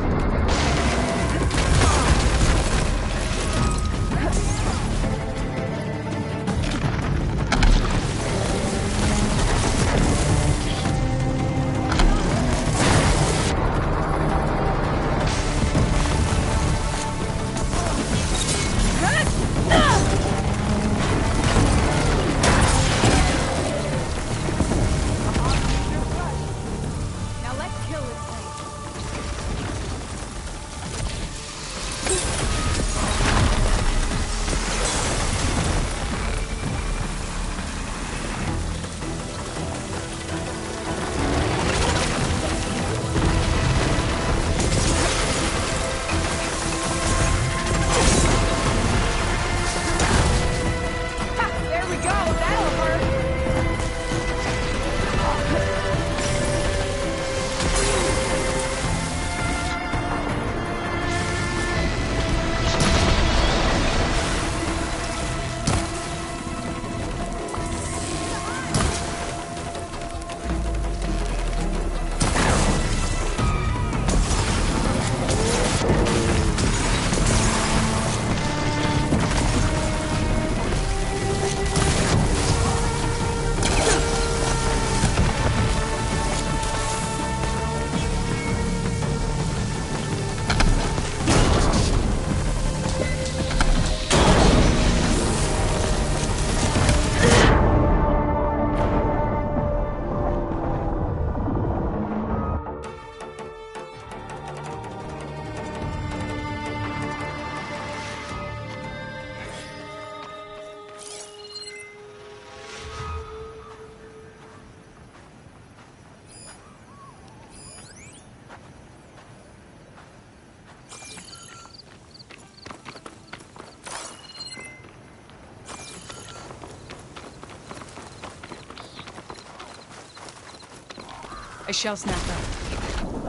Speaker 11: A shell snapper.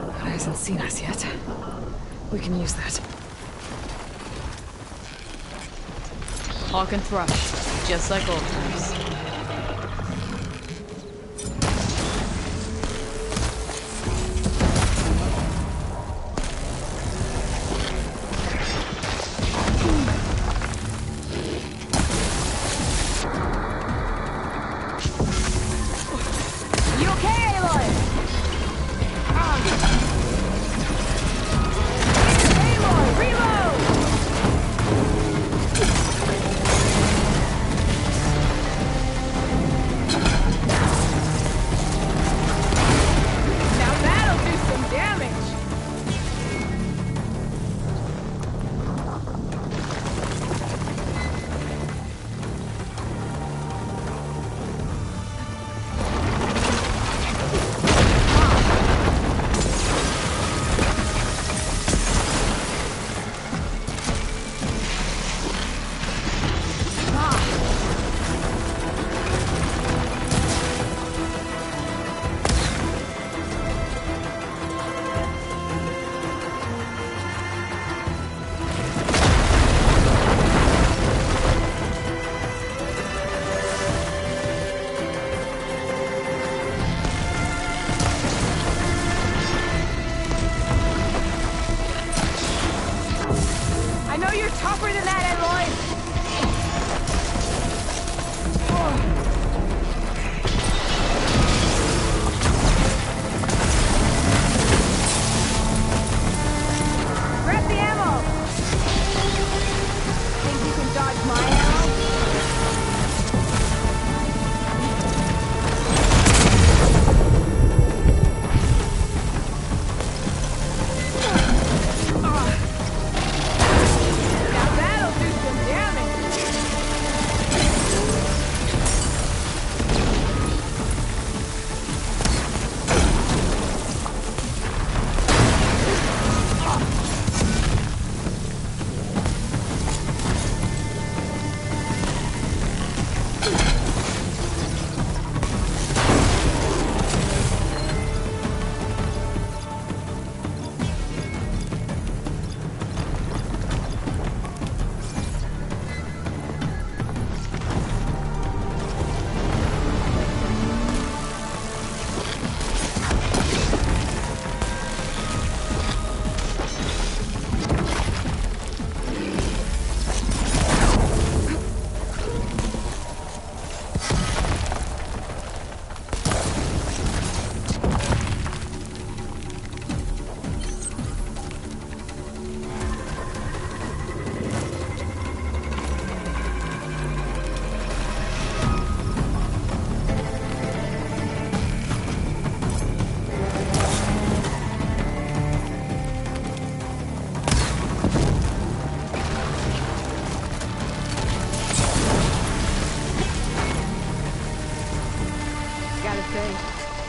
Speaker 1: It hasn't seen us yet. We can use that.
Speaker 11: Hawk and Thrush, just like old times.
Speaker 12: You okay, Aloy? Aloy, reload!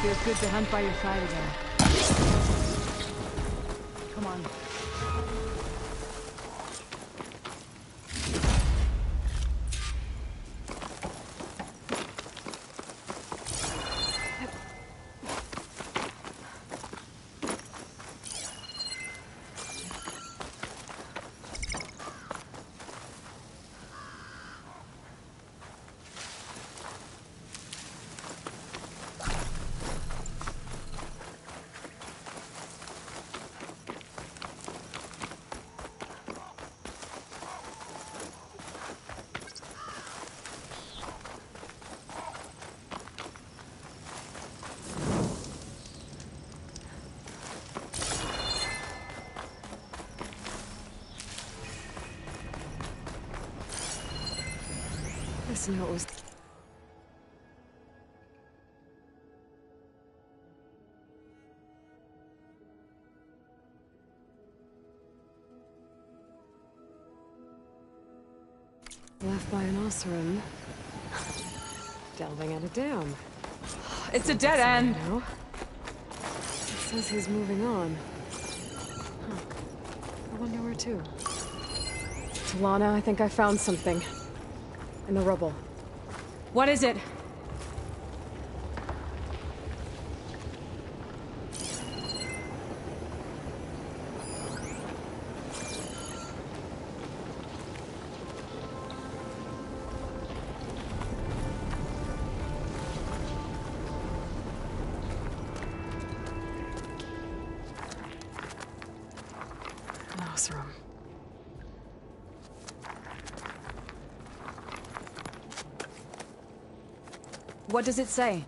Speaker 11: Feels good to hunt by your side again. Come on.
Speaker 1: This note was... left by an Oseram. Delving at a dam.
Speaker 11: It's a dead end.
Speaker 1: It says he's moving on. Huh. I wonder where to. Talana, I think I found something. In the rubble.
Speaker 11: What is it?
Speaker 1: An Oseram.
Speaker 11: What does it say?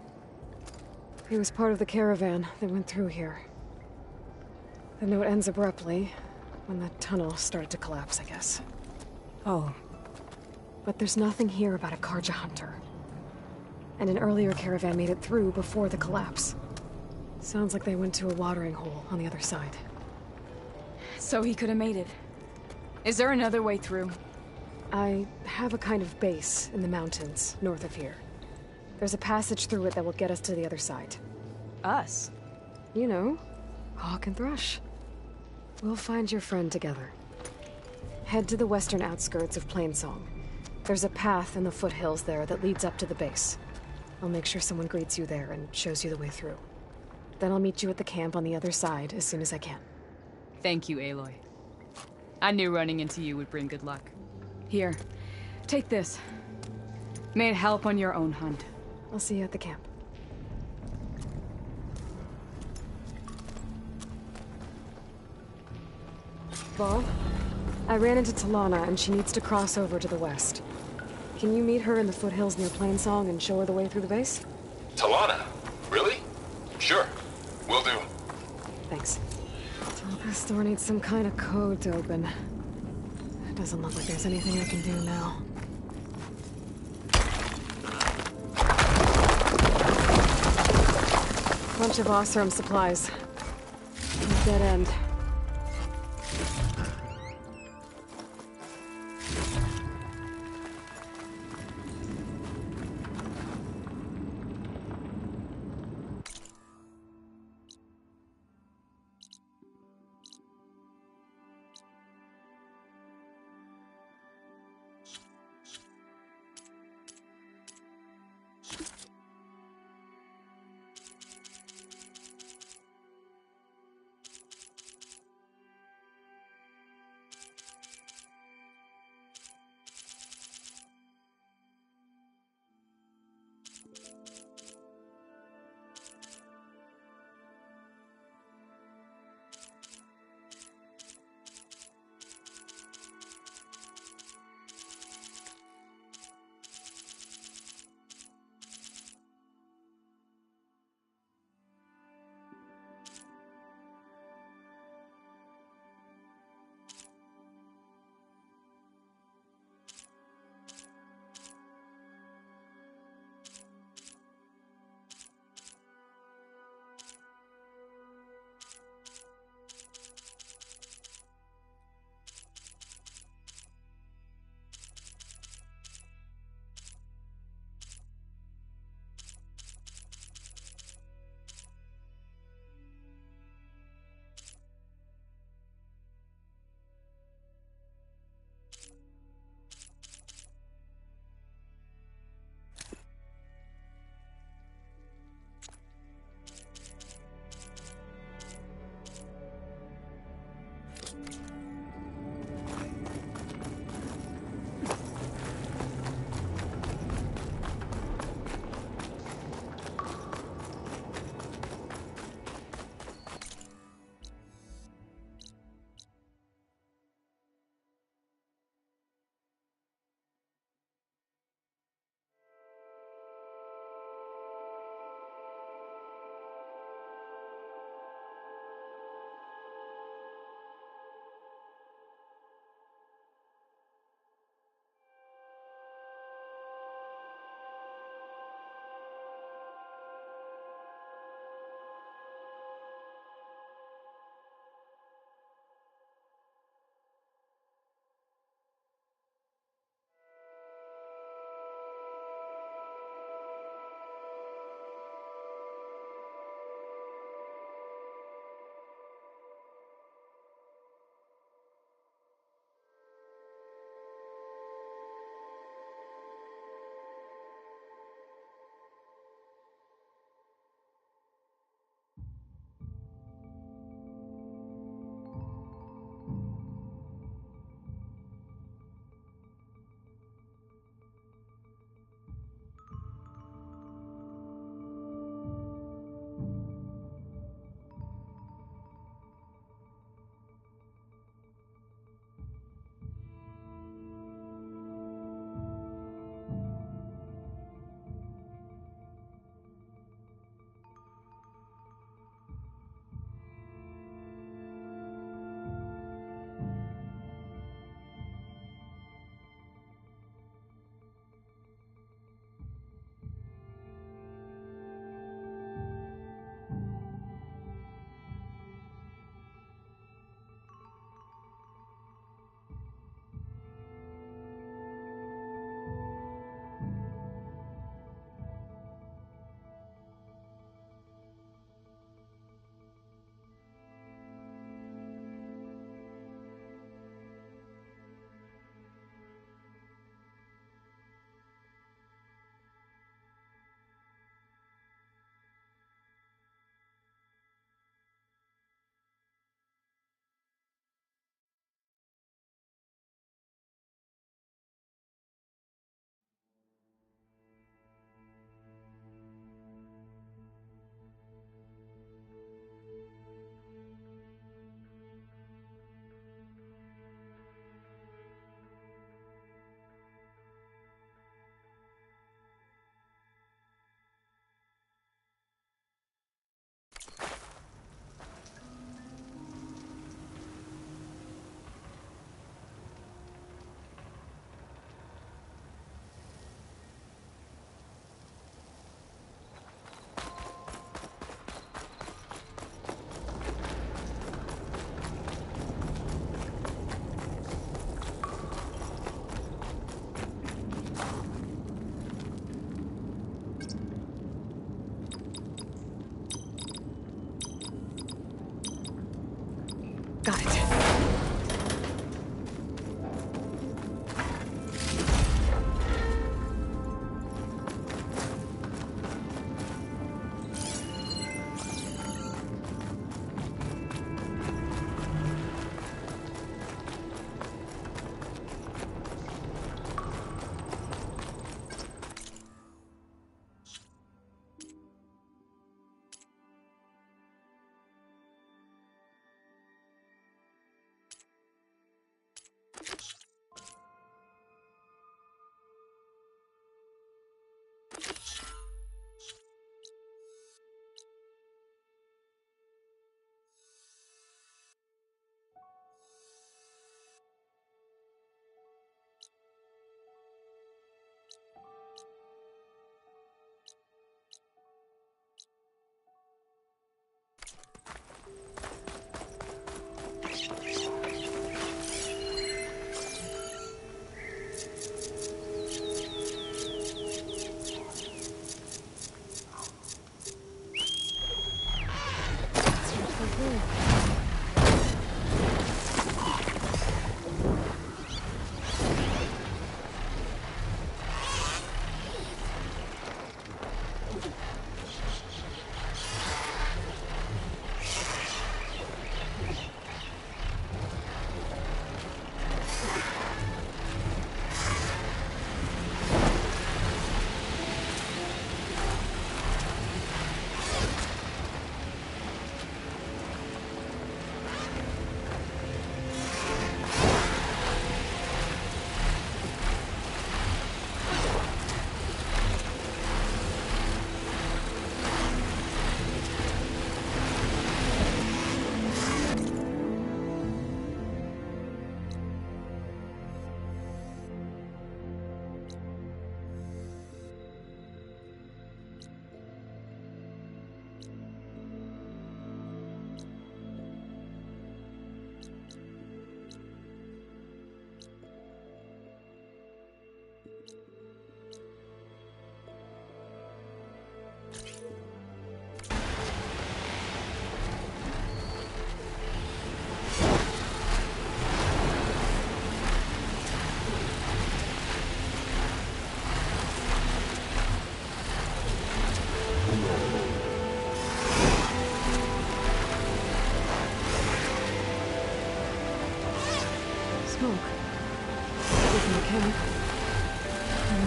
Speaker 1: He was part of the caravan that went through here. The note ends abruptly, when the tunnel started to collapse, I guess.
Speaker 11: Oh.
Speaker 1: But there's nothing here about a Karja hunter. And an earlier caravan made it through before the collapse. Sounds like they went to a watering hole on the other side.
Speaker 11: So he could have made it. Is there another way through?
Speaker 1: I have a kind of base in the mountains, north of here. There's a passage through it that will get us to the other side.
Speaker 11: Us?
Speaker 1: You know, Hawk and Thrush. We'll find your friend together. Head to the western outskirts of Plainsong. There's a path in the foothills there that leads up to the base. I'll make sure someone greets you there and shows you the way through. Then I'll meet you at the camp on the other side as soon as I can.
Speaker 11: Thank you, Aloy. I knew running into you would bring good luck. Here, take this. May it help on your own hunt.
Speaker 1: I'll see you at the camp. Val, I ran into Talana and she needs to cross over to the west. Can you meet her in the foothills near Plainsong and show her the way through the base?
Speaker 5: Talana? Really? Sure. Will do.
Speaker 1: Thanks. This door needs some kind of code to open. It doesn't look like there's anything I can do now. Bunch of Oseram supplies. Dead end.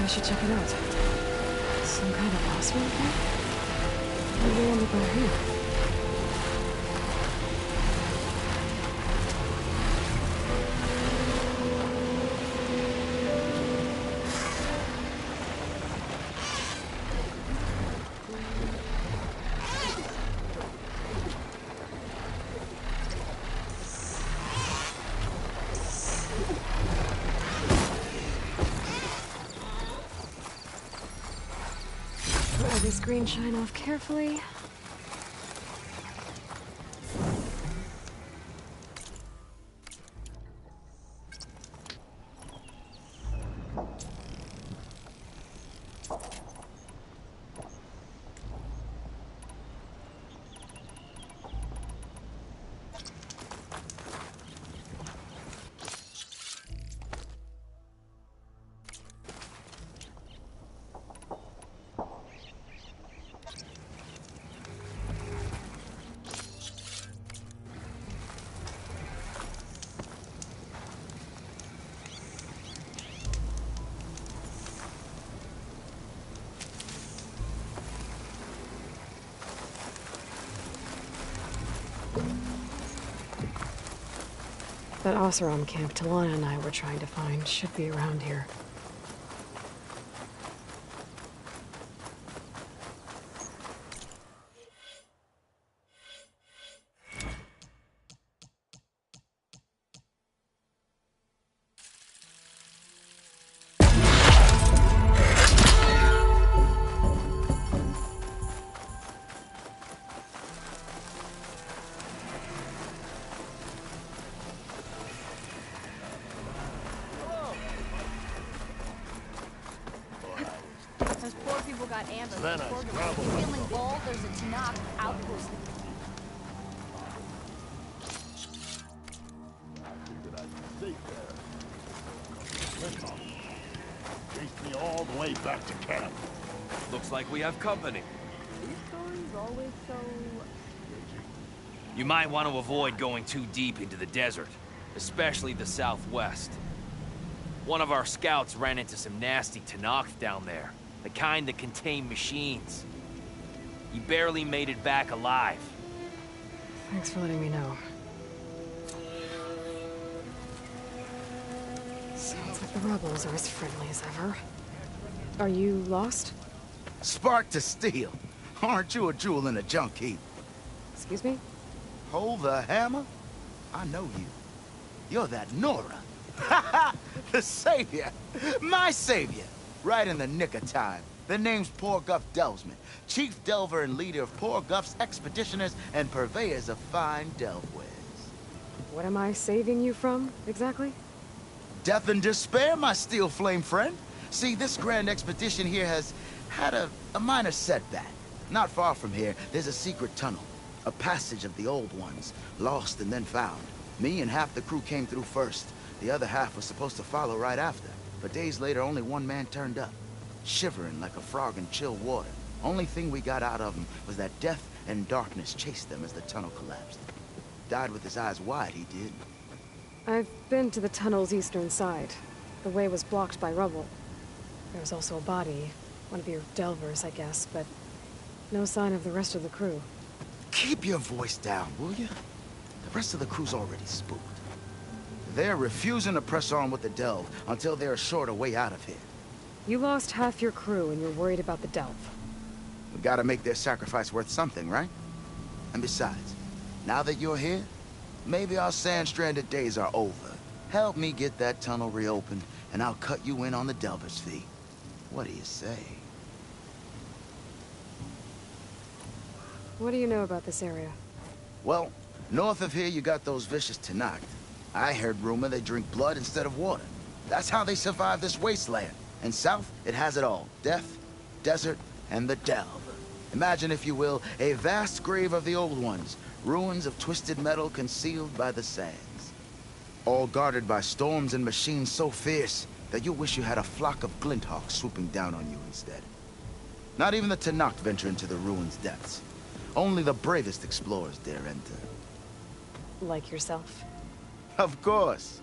Speaker 1: should check it out. Some kind of boss room here? Maybe end up over here. Let this green shine off carefully. That Oseram camp Talana and I were trying to find should be around here.
Speaker 12: Feeling bold, there's a Tanakh outpost.
Speaker 14: Chased me all the way back to camp.
Speaker 15: Looks like we have company.
Speaker 12: These stories always so...
Speaker 15: You might want to avoid going too deep into the desert, especially the southwest. One of our scouts ran into some nasty Tanakh down there, the kind that contain machines. He barely made it back alive.
Speaker 1: Thanks for letting me know. Sounds like the rebels are as friendly as ever. Are you lost?
Speaker 16: Spark to steel. Aren't you a jewel in a junk heap?
Speaker 1: Excuse me?
Speaker 16: Hold the hammer? I know you. You're that Nora. The savior. My savior. Right in the nick of time. The name's Porguff Delvesman, chief delver and leader of Porguff's expeditioners and purveyors of fine delvewares.
Speaker 1: What am I saving you from, exactly?
Speaker 16: Death and despair, my steel flame friend. See, this grand expedition here has had a minor setback. Not far from here, there's a secret tunnel. A passage of the old ones, lost and then found. Me and half the crew came through first. The other half was supposed to follow right after. But days later, only one man turned up. Shivering like a frog in chill water. Only thing we got out of him was that death and darkness chased them as the tunnel collapsed. Died with his eyes wide, he did.
Speaker 1: I've been to the tunnel's eastern side. The way was blocked by rubble. There was also a body. One of your delvers, I guess, but no sign of the rest of the crew.
Speaker 16: Keep your voice down, will you? The rest of the crew's already spooked. They're refusing to press on with the delve until they're assured a way out of here.
Speaker 1: You lost half your crew and you're worried about the delve.
Speaker 16: We gotta make their sacrifice worth something, right? And besides, now that you're here, maybe our sand-stranded days are over. Help me get that tunnel reopened, and I'll cut you in on the delver's fee. What do you say?
Speaker 1: What do you know about this area?
Speaker 16: Well, north of here you got those vicious Tanakh. I heard rumor they drink blood instead of water. That's how they survive this wasteland. And south, it has it all. Death, desert, and the delve. Imagine, if you will, a vast grave of the old ones. Ruins of twisted metal concealed by the sands. All guarded by storms and machines so fierce that you wish you had a flock of glinthawks swooping down on you instead. Not even the Tanakh venture into the ruins' depths. Only the bravest explorers dare enter.
Speaker 1: Like yourself?
Speaker 16: Of course.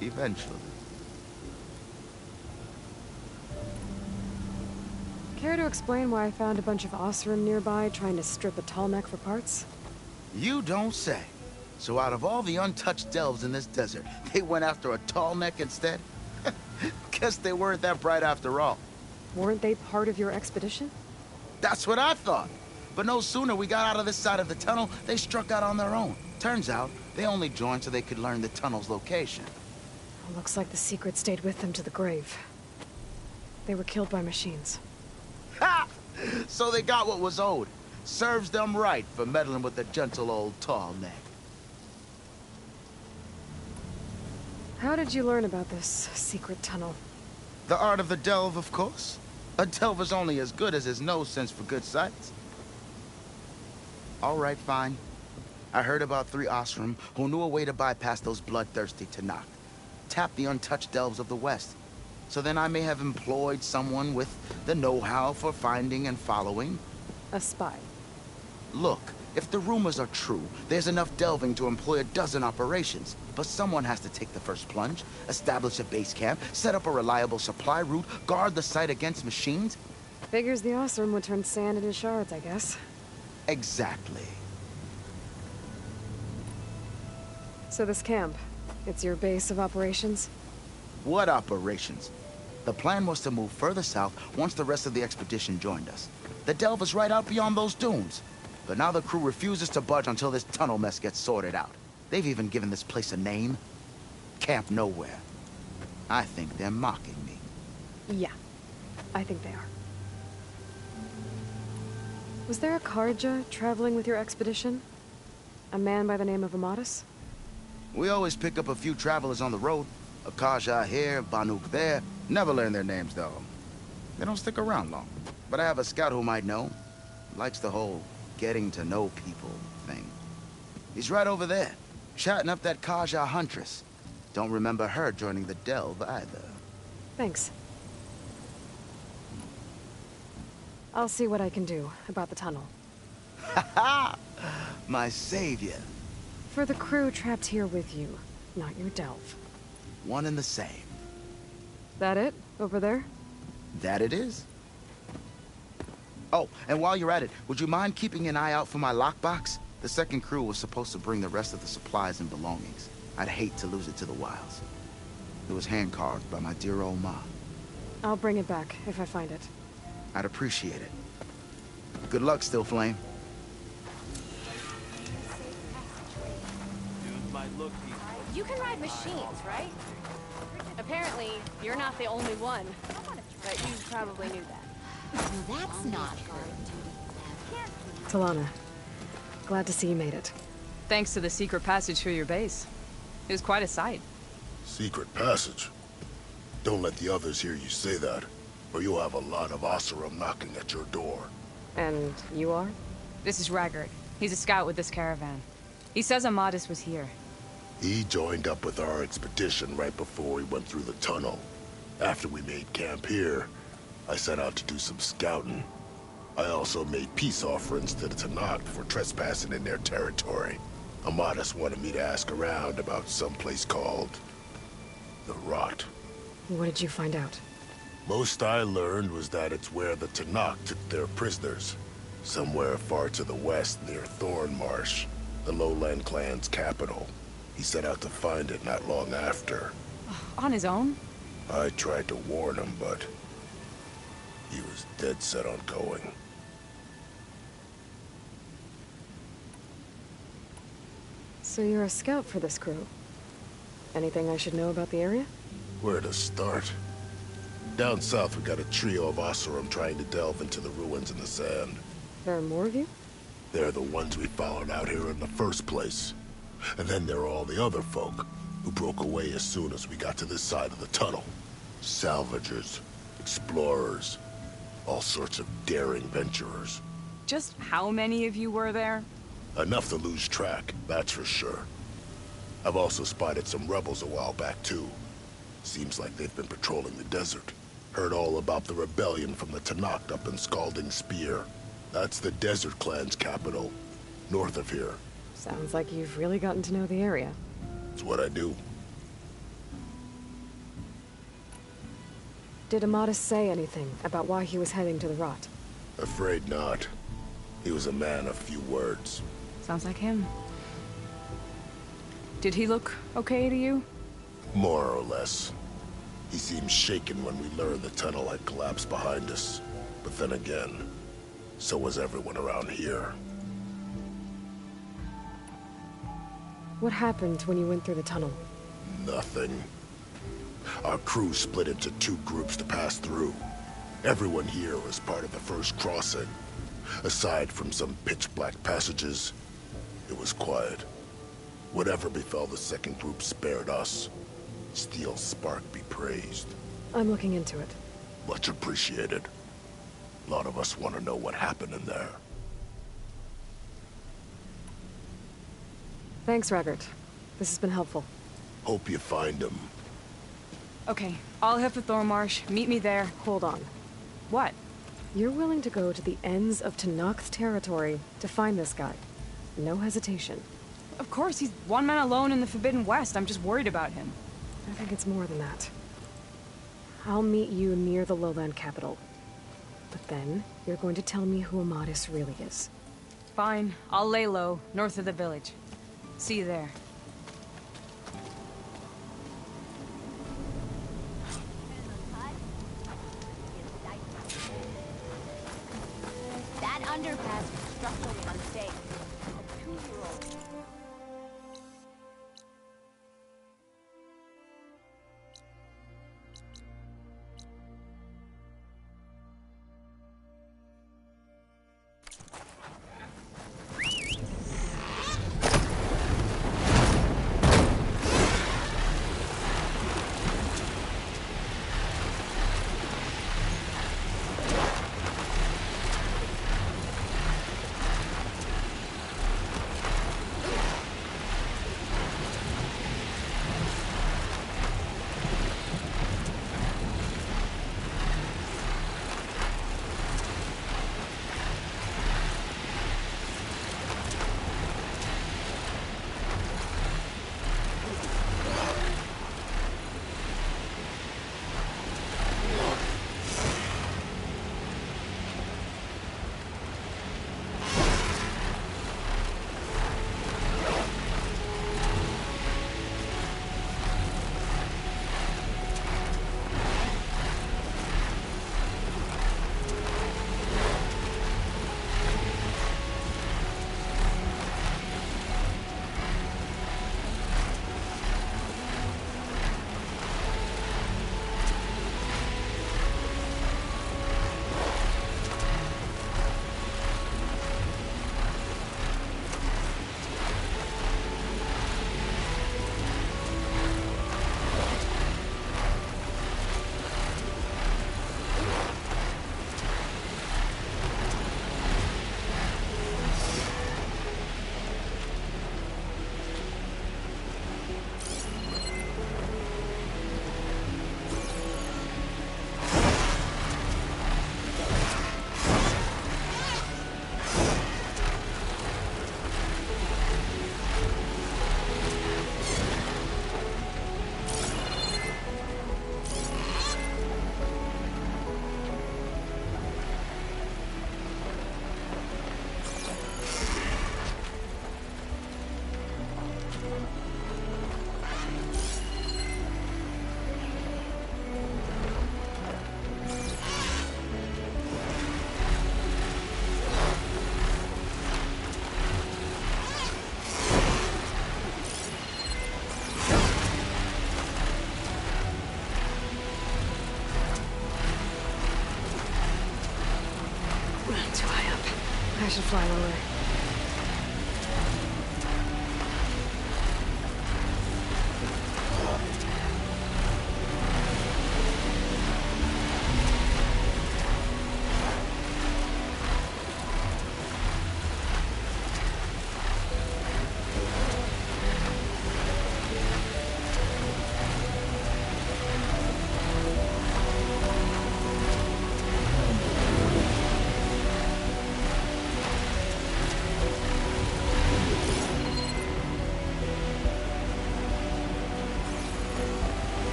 Speaker 16: Eventually.
Speaker 1: Care to explain why I found a bunch of Oseram nearby trying to strip a Tallneck for parts?
Speaker 16: You don't say. So out of all the untouched delves in this desert, they went after a Tallneck instead? Guess they weren't that bright after all.
Speaker 1: Weren't they part of your expedition?
Speaker 16: That's what I thought. But no sooner we got out of this side of the tunnel, they struck out on their own. Turns out, they only joined so they could learn the tunnel's location.
Speaker 1: Looks like the secret stayed with them to the grave. They were killed by machines.
Speaker 16: Ha! So they got what was owed. Serves them right for meddling with the gentle old Tallneck.
Speaker 1: How did you learn about this secret tunnel?
Speaker 16: The art of the delve, of course. A delver's only as good as his nose sense for good sights. All right, fine. I heard about 3 Oseram who knew a way to bypass those bloodthirsty Tenakth. Tap the untouched delves of the West. So then I may have employed someone with the know-how for finding and following.
Speaker 1: A spy.
Speaker 16: Look, if the rumors are true, there's enough delving to employ a dozen operations. But someone has to take the first plunge, establish a base camp, set up a reliable supply route, guard the site against machines.
Speaker 1: Figures the Oseram would turn sand into shards, I guess.
Speaker 16: Exactly.
Speaker 1: So this camp, it's your base of operations?
Speaker 16: What operations? The plan was to move further south once the rest of the expedition joined us. The delve is right out beyond those dunes. But now the crew refuses to budge until this tunnel mess gets sorted out. They've even given this place a name. Camp Nowhere. I think they're mocking me.
Speaker 1: Yeah, I think they are. Was there a Carja traveling with your expedition? A man by the name of Amadis?
Speaker 16: We always pick up a few travelers on the road. A Carja here, Banuk there. Never learn their names, though. They don't stick around long. But I have a scout who might know. Likes the whole getting to know people thing. He's right over there, chatting up that Carja huntress. Don't remember her joining the delve either.
Speaker 1: Thanks. I'll see what I can do about the tunnel.
Speaker 16: Ha ha! My savior.
Speaker 1: For the crew trapped here with you, not your delve.
Speaker 16: One and the same.
Speaker 1: That it? Over there?
Speaker 16: That it is. Oh, and while you're at it, would you mind keeping an eye out for my lockbox? The second crew was supposed to bring the rest of the supplies and belongings. I'd hate to lose it to the wilds. It was hand-carved by my dear old ma.
Speaker 1: I'll bring it back if I find it.
Speaker 16: I'd appreciate it. Good luck, Still Flame.
Speaker 17: You can ride machines, right? Apparently, you're not the only one. But you probably knew that.
Speaker 12: That's not hard.
Speaker 1: Talana, glad to see you made it.
Speaker 11: Thanks to the secret passage through your base. It was quite a sight.
Speaker 14: Secret passage? Don't let the others hear you say that, or you'll have a lot of Oseram knocking at your door.
Speaker 1: And you are?
Speaker 11: This is Raggard. He's a scout with this caravan. He says Amadis was here.
Speaker 14: He joined up with our expedition right before we went through the tunnel. After we made camp here, I set out to do some scouting. I also made peace offerings to the Tenakth for trespassing in their territory. Amadis wanted me to ask around about some place called the Rot.
Speaker 1: What did you find out?
Speaker 14: Most I learned was that it's where the Tenakth took their prisoners. Somewhere far to the west near Thornmarsh, the Lowland clan's capital. He set out to find it not long after.
Speaker 11: On his own?
Speaker 14: I tried to warn him, but he was dead set on going.
Speaker 1: So you're a scout for this crew. Anything I should know about the area?
Speaker 14: Where to start? Down south we got a trio of Oseram trying to delve into the ruins in the sand.
Speaker 1: There are more of you?
Speaker 14: They're the ones we followed out here in the first place. And then there are all the other folk who broke away as soon as we got to this side of the tunnel. Salvagers, explorers, all sorts of daring venturers.
Speaker 11: Just how many of you were there?
Speaker 14: Enough to lose track, that's for sure. I've also spotted some rebels a while back, too. Seems like they've been patrolling the desert. Heard all about the rebellion from the Tenakth up in Scalding Spear. That's the Desert Clan's capital, north of here.
Speaker 1: Sounds like you've really gotten to know the area.
Speaker 14: It's what I do.
Speaker 1: Did Amadis say anything about why he was heading to the Rot?
Speaker 14: Afraid not. He was a man of few words.
Speaker 11: Sounds like him. Did he look okay to you?
Speaker 14: More or less. He seemed shaken when we learned the tunnel had collapsed behind us. But then again, so was everyone around here.
Speaker 1: What happened when you went through the tunnel?
Speaker 14: Nothing. Our crew split into 2 groups to pass through. Everyone here was part of the first crossing. Aside from some pitch-black passages, it was quiet. Whatever befell the second group spared us. Steel Spark be praised.
Speaker 1: I'm looking into it.
Speaker 14: Much appreciated. A lot of us want to know what happened in there.
Speaker 1: Thanks, Raggart. This has been helpful.
Speaker 14: Hope you find him.
Speaker 11: Okay, I'll head for Thornmarsh. Meet me there.
Speaker 1: Hold on.
Speaker 11: What?
Speaker 1: You're willing to go to the ends of Tenakth's territory to find this guy. No hesitation.
Speaker 11: Of course, he's one man alone in the Forbidden West. I'm just worried about him.
Speaker 1: I think it's more than that. I'll meet you near the lowland capital. But then, you're going to tell me who Amadis really is.
Speaker 11: Fine. I'll lay low, north of the village. See you there.
Speaker 17: That underpass was structurally unsafe. A 2-year-old.
Speaker 1: I should fly lower.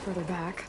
Speaker 1: further back.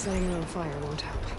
Speaker 1: Setting it on fire won't help.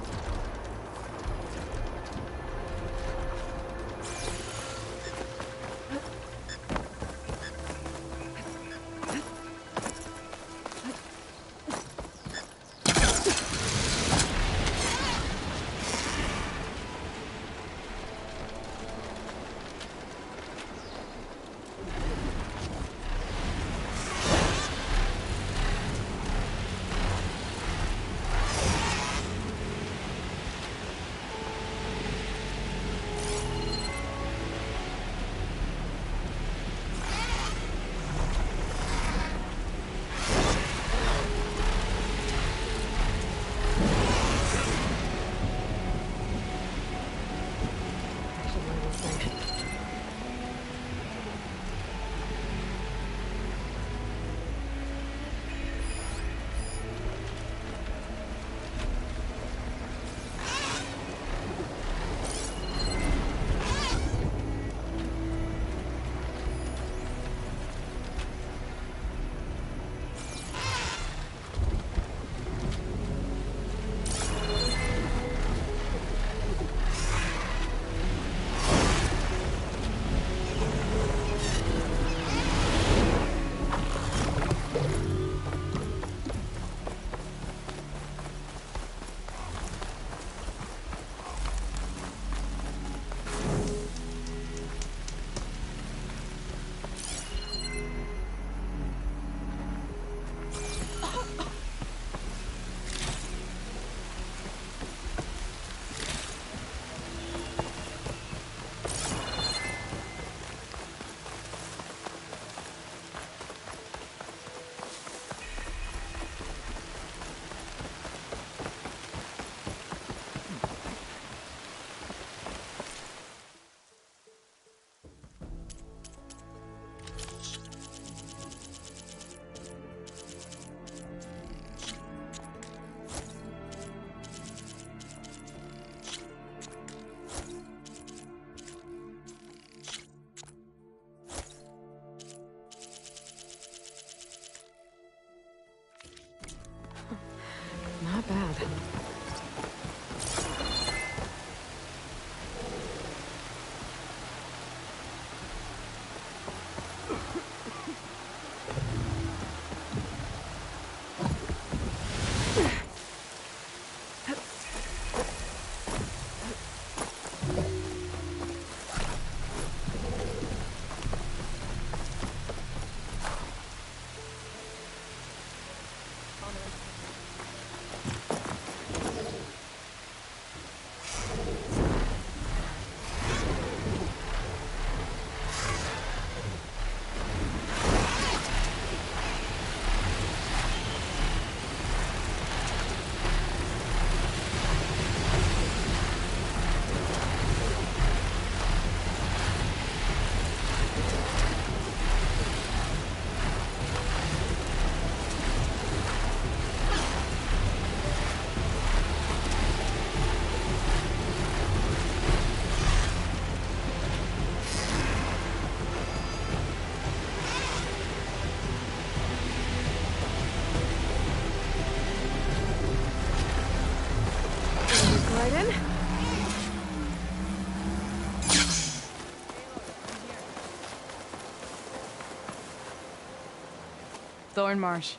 Speaker 11: Thornmarsh.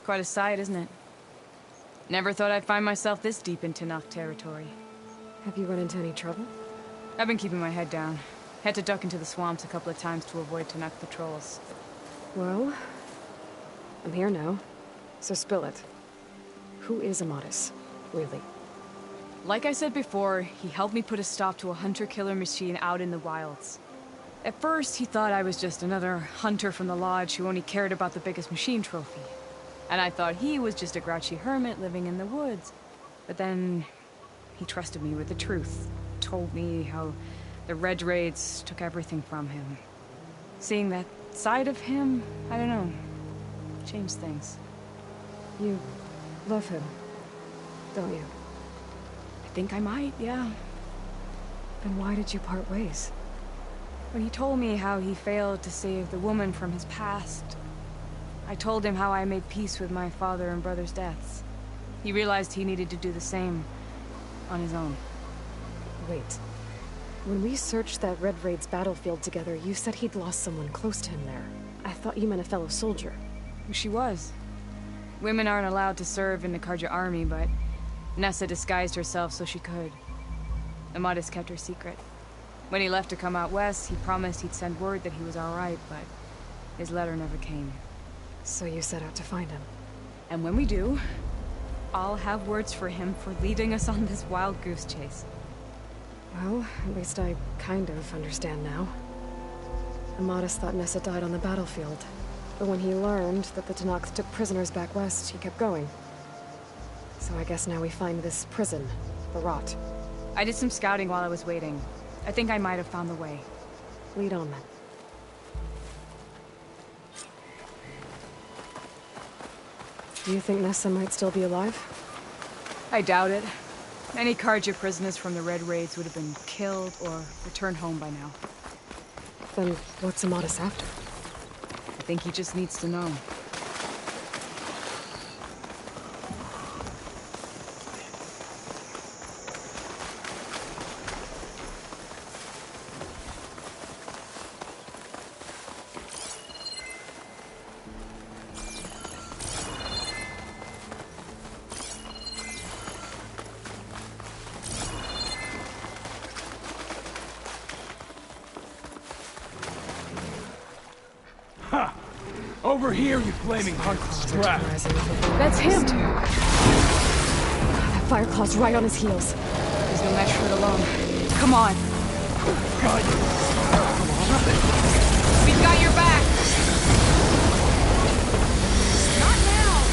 Speaker 11: Quite a sight, isn't it? Never thought I'd find myself this deep in Tenakth territory.
Speaker 1: Have you run into any trouble?
Speaker 11: I've been keeping my head down. Had to duck into the swamps a couple of times to avoid Tenakth patrols.
Speaker 1: Well, I'm here now, so spill it. Who is Amadis, really?
Speaker 11: Like I said before, he helped me put a stop to a hunter-killer machine out in the wilds. At first, he thought I was just another hunter from the Lodge who only cared about the biggest machine trophy. And I thought he was just a grouchy hermit living in the woods. But then, he trusted me with the truth. Told me how the Red Raids took everything from him. Seeing that side of him, I don't know, changed things.
Speaker 1: You love him, don't you?
Speaker 11: I think I might, yeah.
Speaker 1: Then why did you part ways?
Speaker 11: When he told me how he failed to save the woman from his past, I told him how I made peace with my father and brother's deaths. He realized he needed to do the same on his own.
Speaker 1: Wait. When we searched that Red Raid's battlefield together, you said he'd lost someone close to him there. I thought you meant a fellow soldier.
Speaker 11: She was. Women aren't allowed to serve in the Carja army, but Nessa disguised herself so she could. Amadis kept her secret. When he left to come out west, he promised he'd send word that he was alright, but his letter never came.
Speaker 1: So you set out to find him?
Speaker 11: And when we do, I'll have words for him for leading us on this wild goose chase.
Speaker 1: Well, at least I kind of understand now. Amadis thought Nessa died on the battlefield, but when he learned that the Tenakth took prisoners back west, he kept going. So I guess now we find this prison, the Rot.
Speaker 11: I did some scouting while I was waiting. I think I might have found the way.
Speaker 1: Lead on then. Do you think Nessa might still be alive?
Speaker 11: I doubt it. Any Carja prisoners from the Red Raids would have been killed or returned home by now.
Speaker 1: Then what's Amadis after?
Speaker 11: I think he just needs to know.
Speaker 18: Over here, you flaming strap.
Speaker 1: That's him! That Fireclaw's right on his heels.
Speaker 11: There's no match for it alone. Come on. We've got your back! Not now!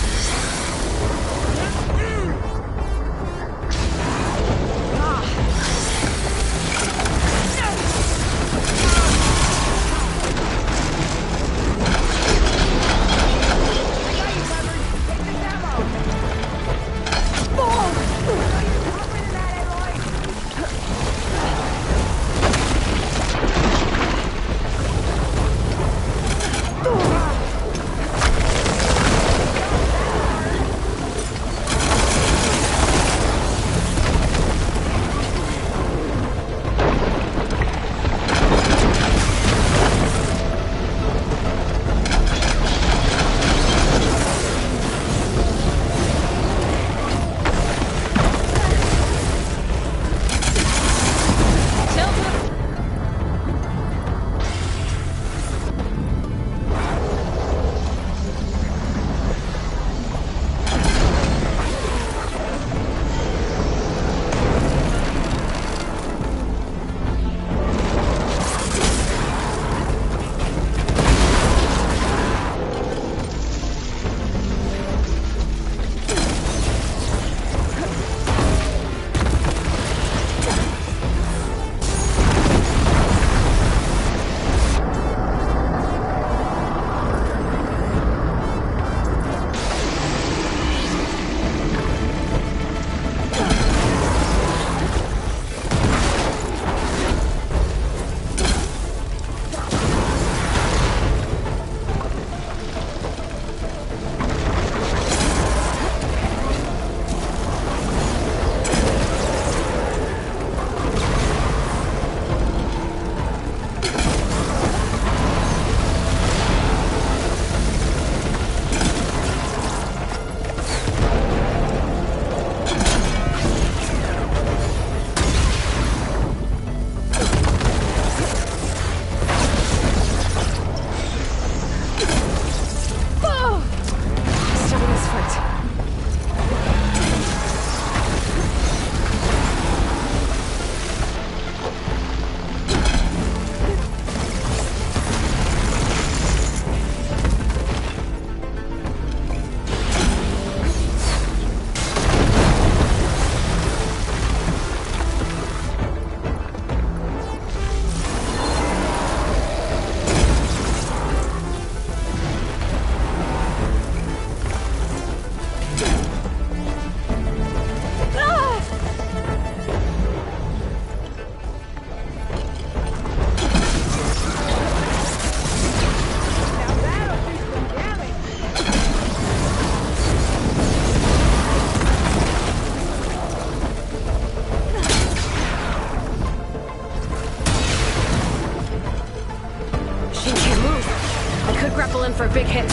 Speaker 1: in for a big hit.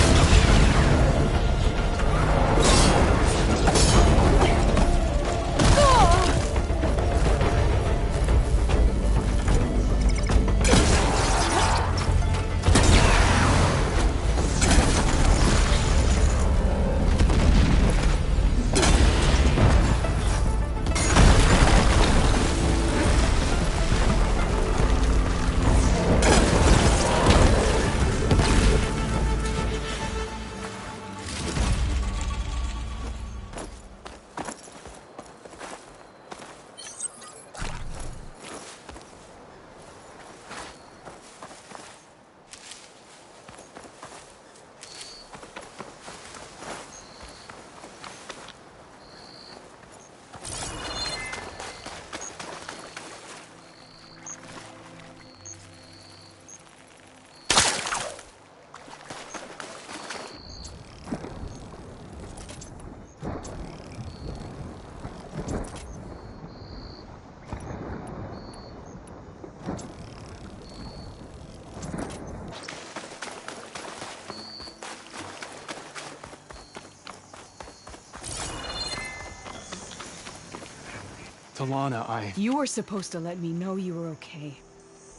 Speaker 18: Talana,
Speaker 11: You were supposed to let me know you were okay.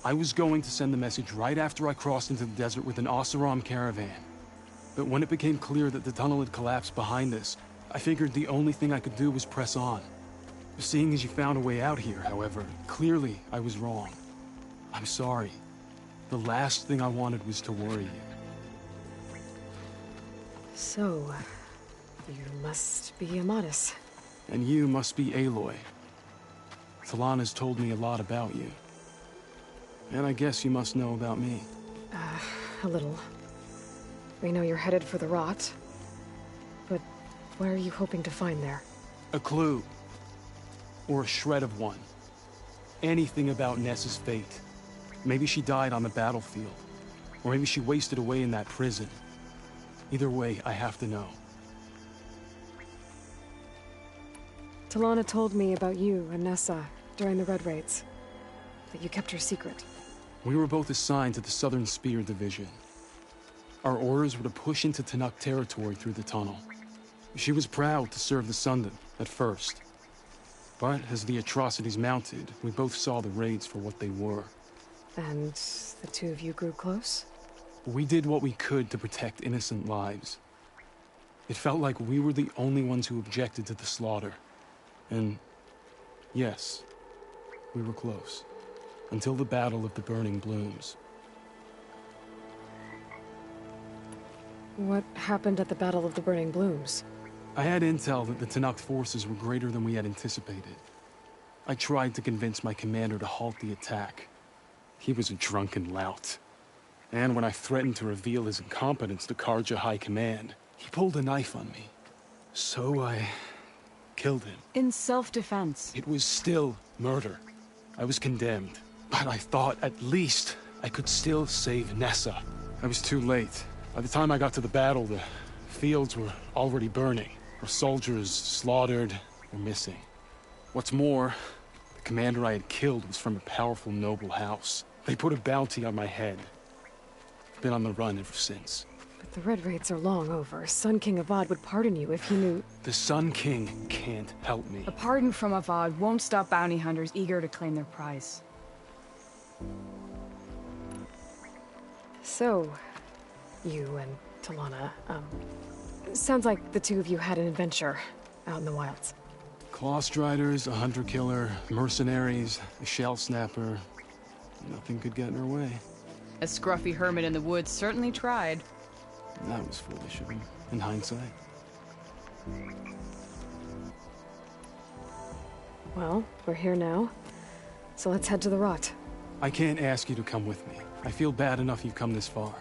Speaker 18: I was going to send the message right after I crossed into the desert with an Oseram caravan. But when it became clear that the tunnel had collapsed behind us, I figured the only thing I could do was press on. Seeing as you found a way out here, however, clearly I was wrong. I'm sorry. The last thing I wanted was to worry you.
Speaker 1: So, you must be Amatis.
Speaker 18: And you must be Aloy. Talana's told me a lot about you. And I guess you must know about me.
Speaker 1: A little. We know you're headed for the rot. But what are you hoping to find there?
Speaker 18: A clue. Or a shred of one. Anything about Nessa's fate. Maybe she died on the battlefield. Or maybe she wasted away in that prison. Either way, I have to know.
Speaker 1: Talana told me about you and Nessa during the Red Raids. That you kept her secret.
Speaker 18: We were both assigned to the Southern Spear Division. Our orders were to push into Tenakth territory through the tunnel. She was proud to serve the Sundom at first. But as the atrocities mounted, we both saw the raids for what they were.
Speaker 1: And the two of you grew close?
Speaker 18: We did what we could to protect innocent lives. It felt like we were the only ones who objected to the slaughter. And yes, we were close. Until the Battle of the Burning Blooms.
Speaker 1: What happened at the Battle of the Burning Blooms?
Speaker 18: I had intel that the Tenakth forces were greater than we had anticipated. I tried to convince my commander to halt the attack. He was a drunken lout. And when I threatened to reveal his incompetence to Carja High Command, he pulled a knife on me. So I killed him.
Speaker 11: In self-defense.
Speaker 18: It was still murder. I was condemned. But I thought at least I could still save Nessa. I was too late. By the time I got to the battle, the fields were already burning. Our soldiers slaughtered or missing. What's more, the commander I had killed was from a powerful noble house. They put a bounty on my head. I've been on the run ever since.
Speaker 1: But the Red Raids are long over. Sun King Avad would pardon you if he knew...
Speaker 18: The Sun King can't help me.
Speaker 11: A pardon from Avad won't stop bounty hunters eager to claim their prize.
Speaker 1: So, you and Talana, sounds like the two of you had an adventure out in the wilds.
Speaker 18: Clawstriders, a hunter-killer, mercenaries, a shell snapper. Nothing could get in her way.
Speaker 11: A scruffy hermit in the woods certainly tried.
Speaker 18: That was foolish of him, in hindsight.
Speaker 1: Well, we're here now, so let's head to the rot.
Speaker 18: I can't ask you to come with me. I feel bad enough you've come this far.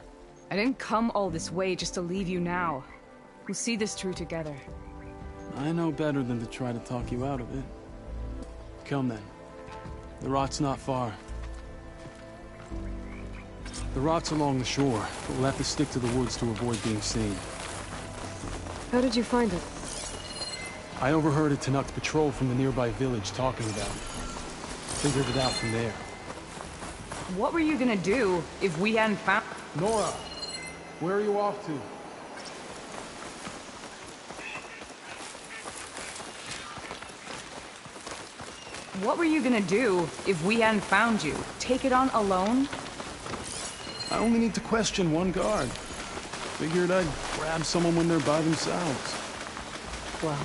Speaker 11: I didn't come all this way just to leave you now. We'll see this through together.
Speaker 18: I know better than to try to talk you out of it. Come then. The rot's not far. The rot's along the shore, but we'll have to stick to the woods to avoid being seen.
Speaker 1: How did you find it?
Speaker 18: I overheard a Tenakth patrol from the nearby village talking about it. Figured it out from there.
Speaker 11: What were you gonna do if we hadn't found...
Speaker 18: Nora! Where are you off to?
Speaker 11: What were you gonna do if we hadn't found you? Take it on alone?
Speaker 18: I only need to question one guard. Figured I'd grab someone when they're by themselves.
Speaker 1: Well,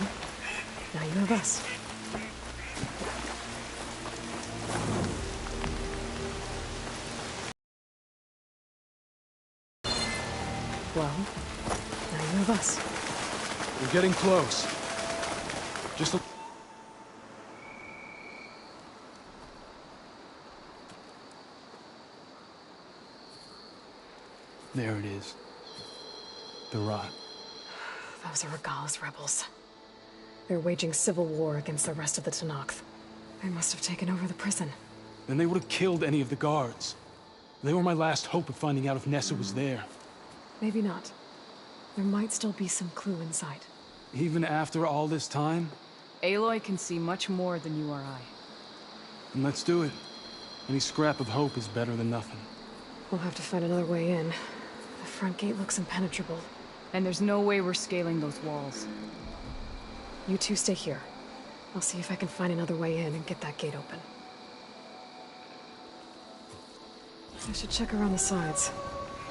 Speaker 1: now you have us. Well, now you have us.
Speaker 18: We're getting close. Just a... There it is. The rot.
Speaker 1: Those are Regalla's rebels. They're waging civil war against the rest of the Tenakth. They must have taken over the prison.
Speaker 18: Then they would have killed any of the guards. They were my last hope of finding out if Nessa was there.
Speaker 1: Maybe not. There might still be some clue inside.
Speaker 18: Even after all this time?
Speaker 11: Aloy can see much more than you or I.
Speaker 18: Then let's do it. Any scrap of hope is better than nothing.
Speaker 1: We'll have to find another way in. The front gate looks impenetrable.
Speaker 11: And there's no way we're scaling those walls.
Speaker 1: You two stay here. I'll see if I can find another way in and get that gate open. I should check around the sides.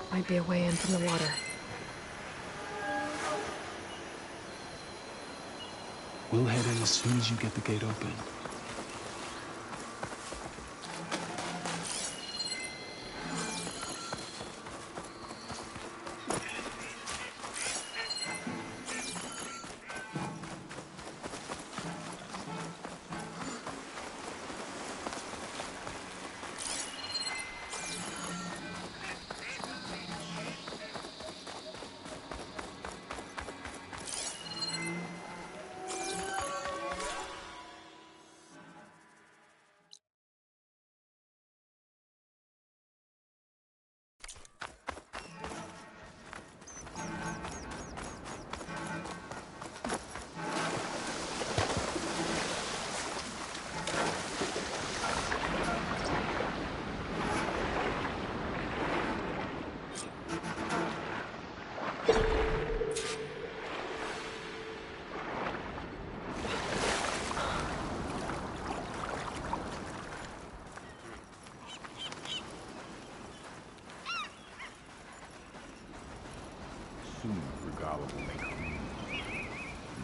Speaker 1: Might be a way in from the water.
Speaker 18: We'll head in as soon as you get the gate open.
Speaker 19: Soon Regalla will make her move.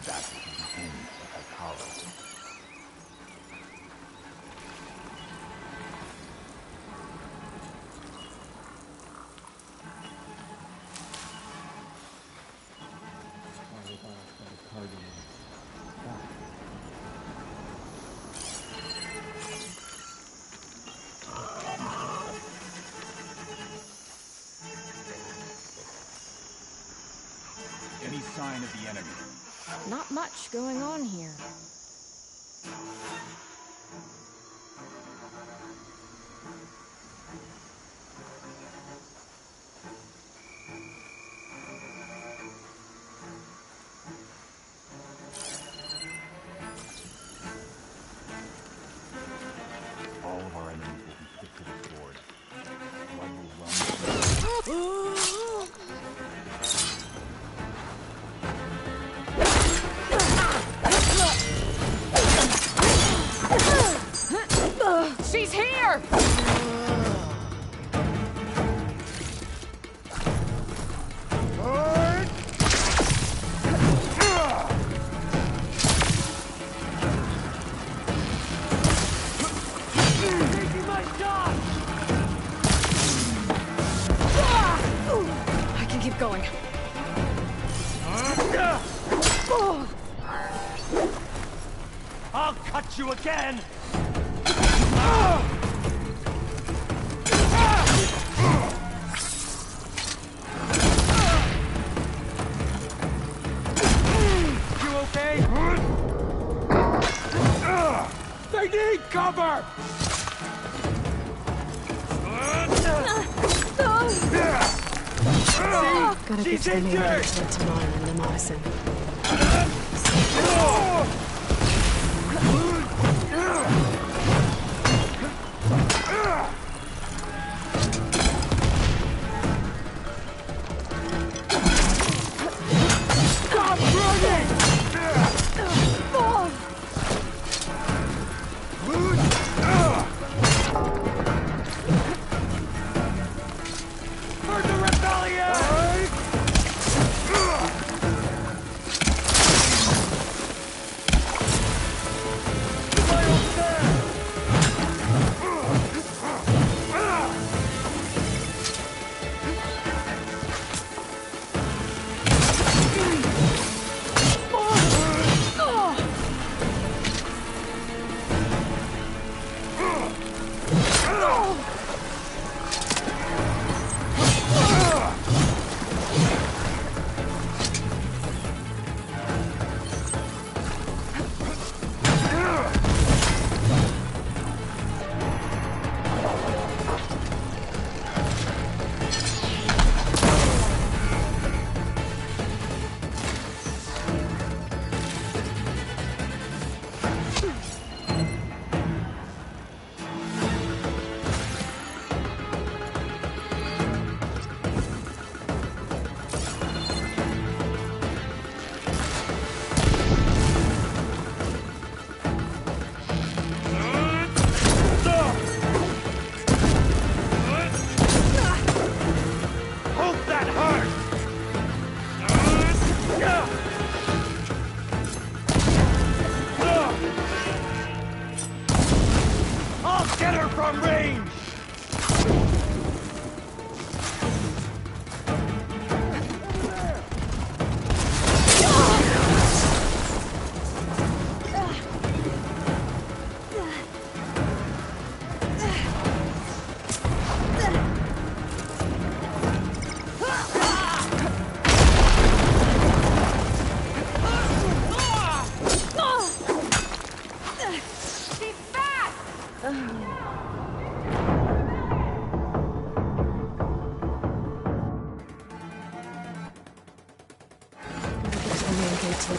Speaker 19: That is the end of Hekara. Any sign of the enemy?
Speaker 17: Not much going on here.
Speaker 19: All of our enemies will be put to the sword. Blood will run.
Speaker 11: She's here!
Speaker 1: I can keep going.
Speaker 20: I'll cut you again! You okay? They need cover!
Speaker 1: Gotta get to the main entrance of Tamara and the Madison.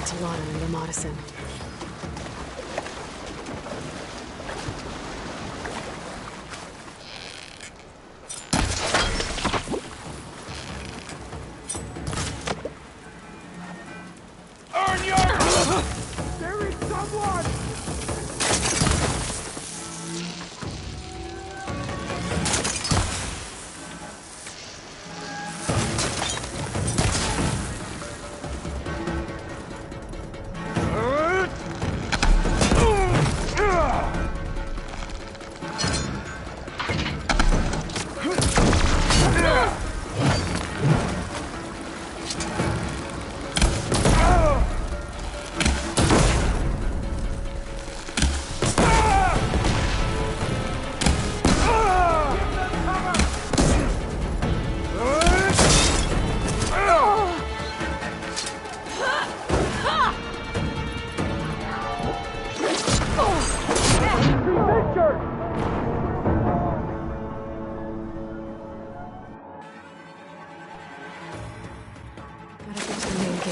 Speaker 1: Talana and Ramadison.
Speaker 20: Earn your... There is someone!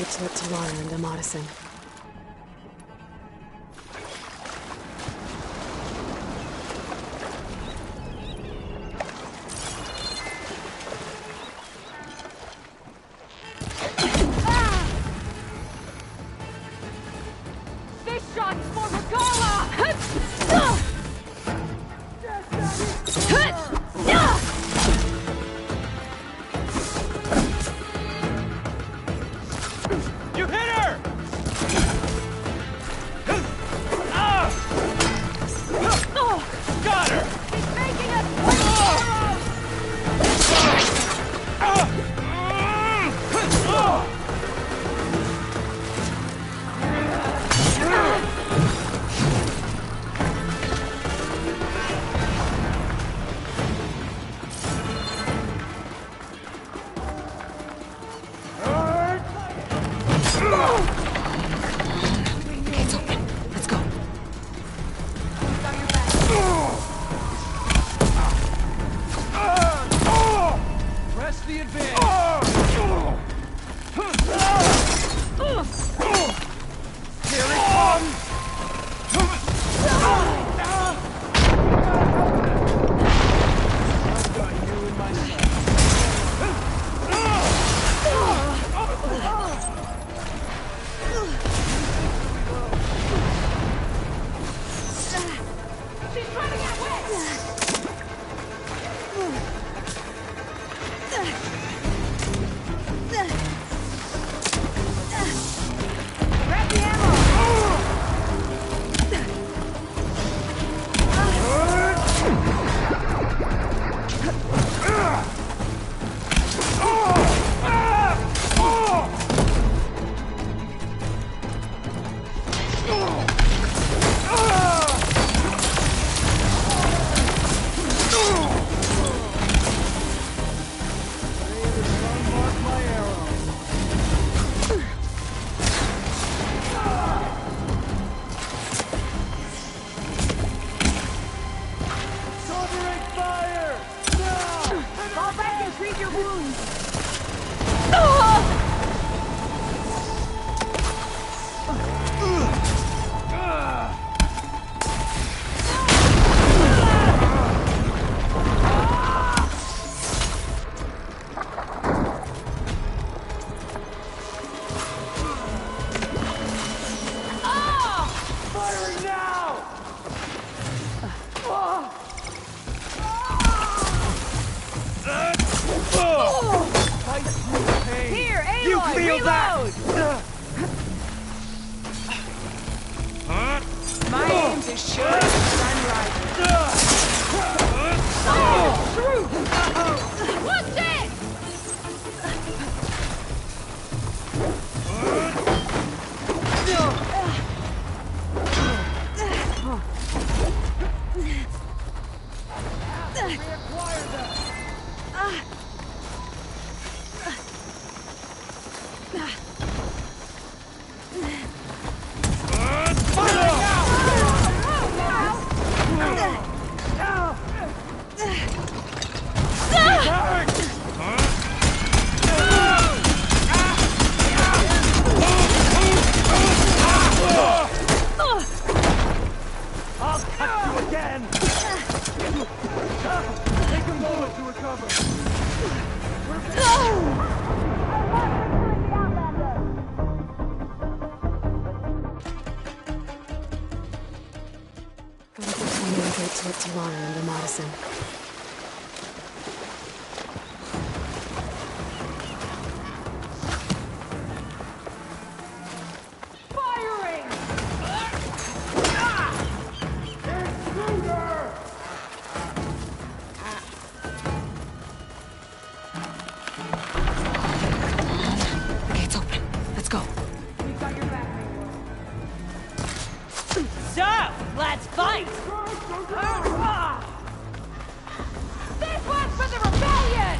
Speaker 1: To let Talana and Ramadison.
Speaker 20: This shot's for Regala! You hit her! Got her! He's making us
Speaker 1: It's open. Let's go.
Speaker 20: Press the advance! Here it comes! I've got you in my sight.
Speaker 12: She's trying to get away!
Speaker 20: Here, Aloy, reload!
Speaker 11: My aim's as sure as the sun rises.
Speaker 20: What's it?
Speaker 13: I'll cut you again! Take a moment to recover.
Speaker 1: Gotta get to the main gate to let Talara under Madison.
Speaker 20: Firing!
Speaker 1: The gate's open. Let's go.
Speaker 20: So, let's fight! This one's for the rebellion!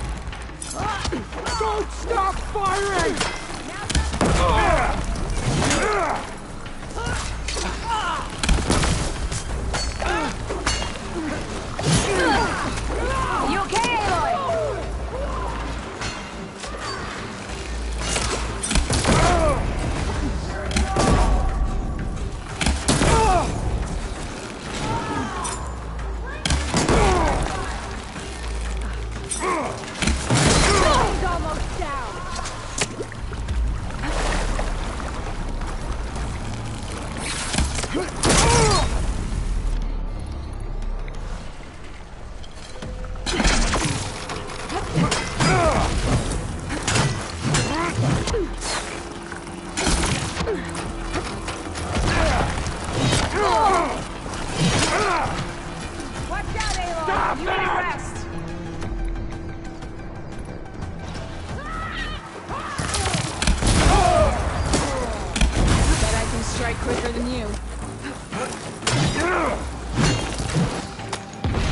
Speaker 20: Don't stop firing!
Speaker 17: You okay, Aloy?
Speaker 20: He's almost down! Watch out, Aloy! You need rest!
Speaker 11: Bet I can strike quicker than you.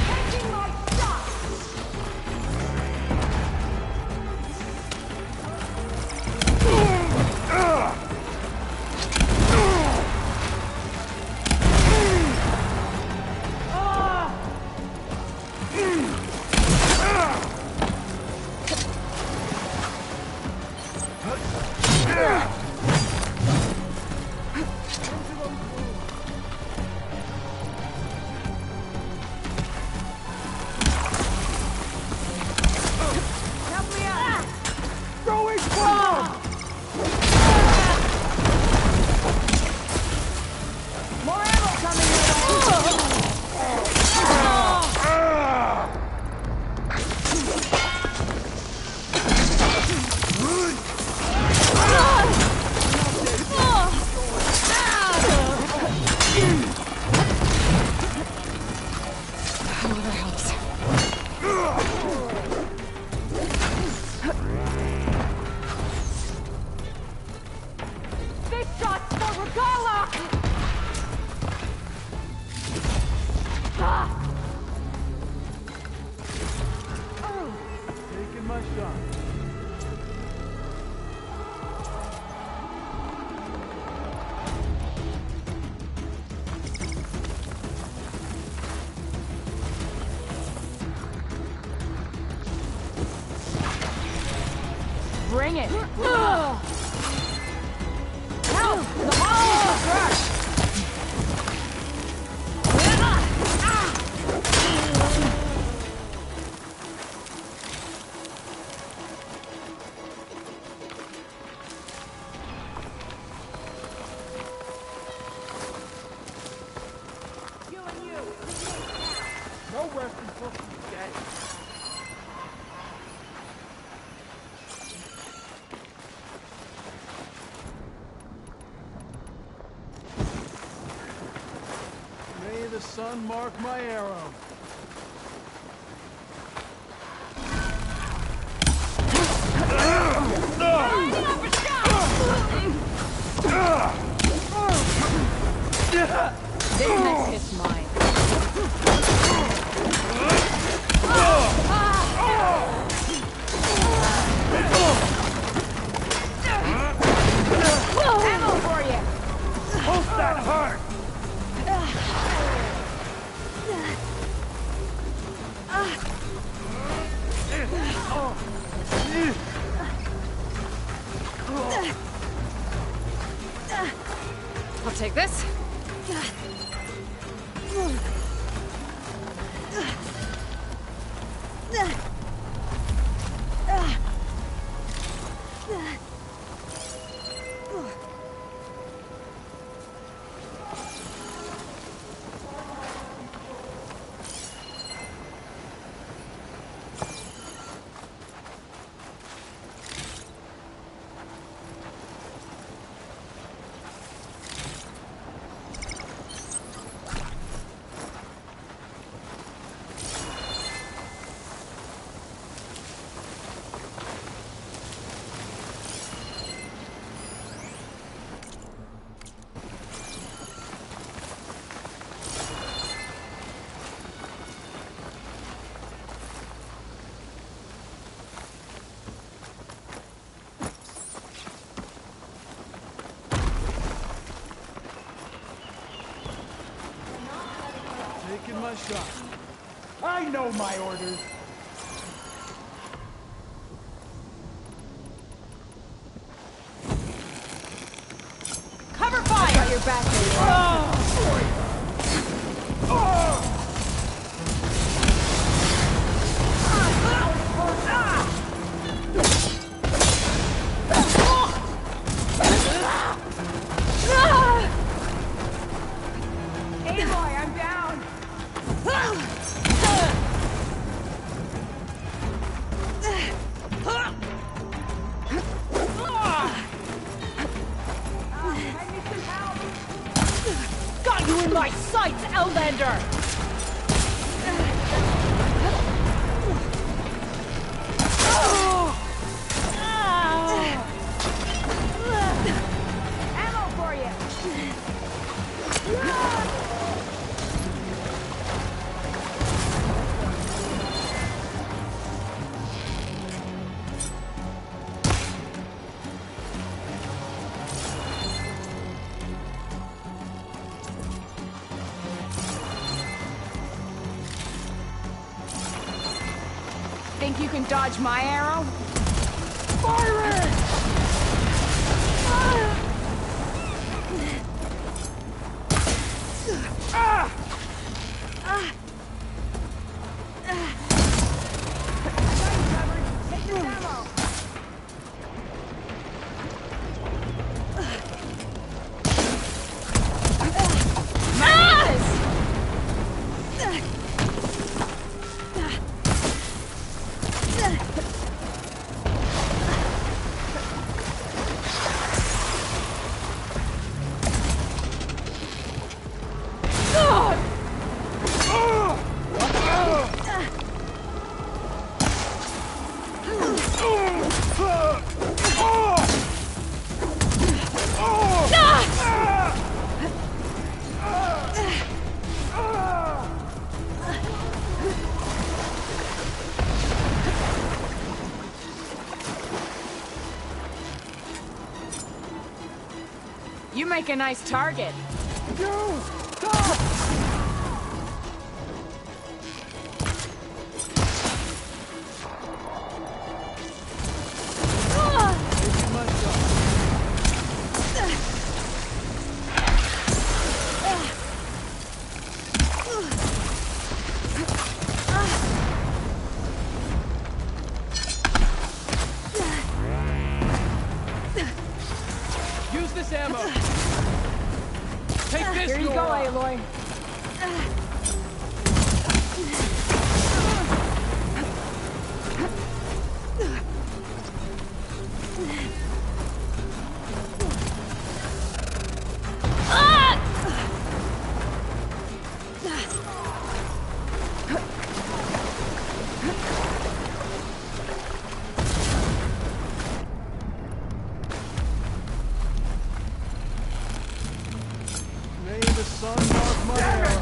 Speaker 20: Taking my shot! Help me out! Going forward! More ammo coming
Speaker 1: Oh, that helps.
Speaker 20: This shot's for Regala!
Speaker 13: Taking my shot.
Speaker 11: Bring it! Help! The monster crush!
Speaker 20: No rest until she's dead. May the sun mark my arrow.
Speaker 11: This next hit's mine. Ammo for you!
Speaker 20: Post that hurt!
Speaker 1: I'll take this.
Speaker 20: Taking my shot. I know my orders.
Speaker 11: Cover fire! Got your back, baby.
Speaker 20: Aloy, I'm down!
Speaker 11: Got you in my sights, Outlander!
Speaker 20: Ammo for you!
Speaker 11: Think you can dodge my arrow?
Speaker 20: Fire it! Take this ammo!
Speaker 11: You make a nice target. Here you go, Aloy.
Speaker 20: May the sun mark my arrow.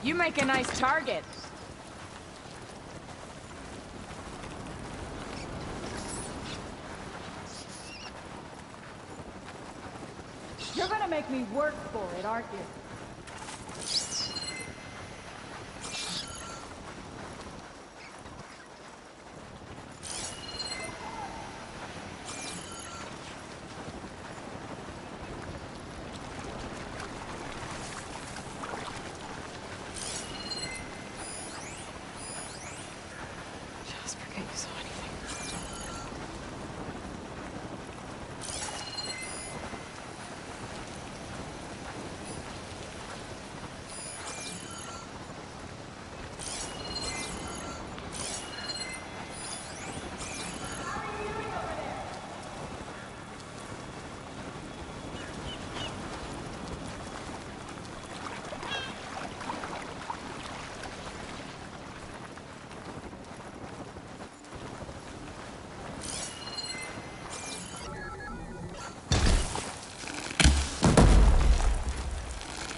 Speaker 11: You make a nice target.
Speaker 21: You're gonna make me work for it, aren't you?
Speaker 1: Just forget you saw anything.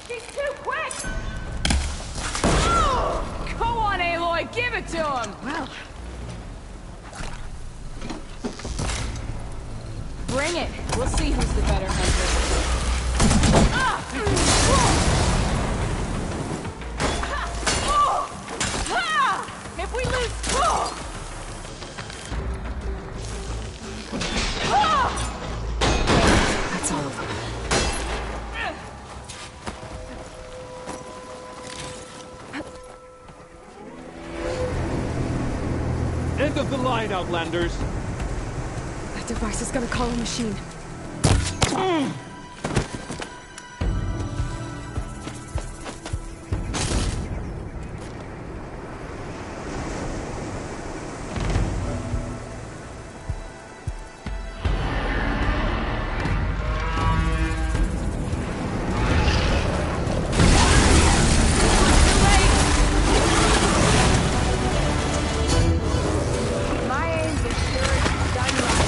Speaker 11: He's too quick! Go on, Aloy, give it to him!
Speaker 1: Well.
Speaker 11: Bring it. We'll see who's the better hunter. If we lose...
Speaker 1: That's all of them.
Speaker 8: End of the line, Outlanders!
Speaker 1: That device is gonna call a machine.
Speaker 11: My aim's as sure as done right.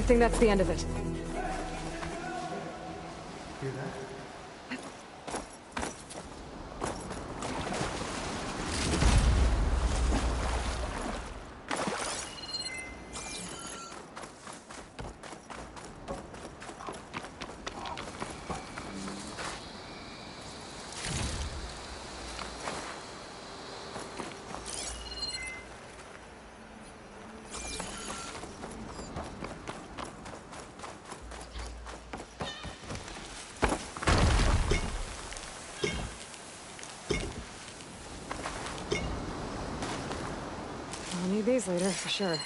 Speaker 1: think that's the end of it.
Speaker 3: Hear that?
Speaker 1: I'll need these later, for sure.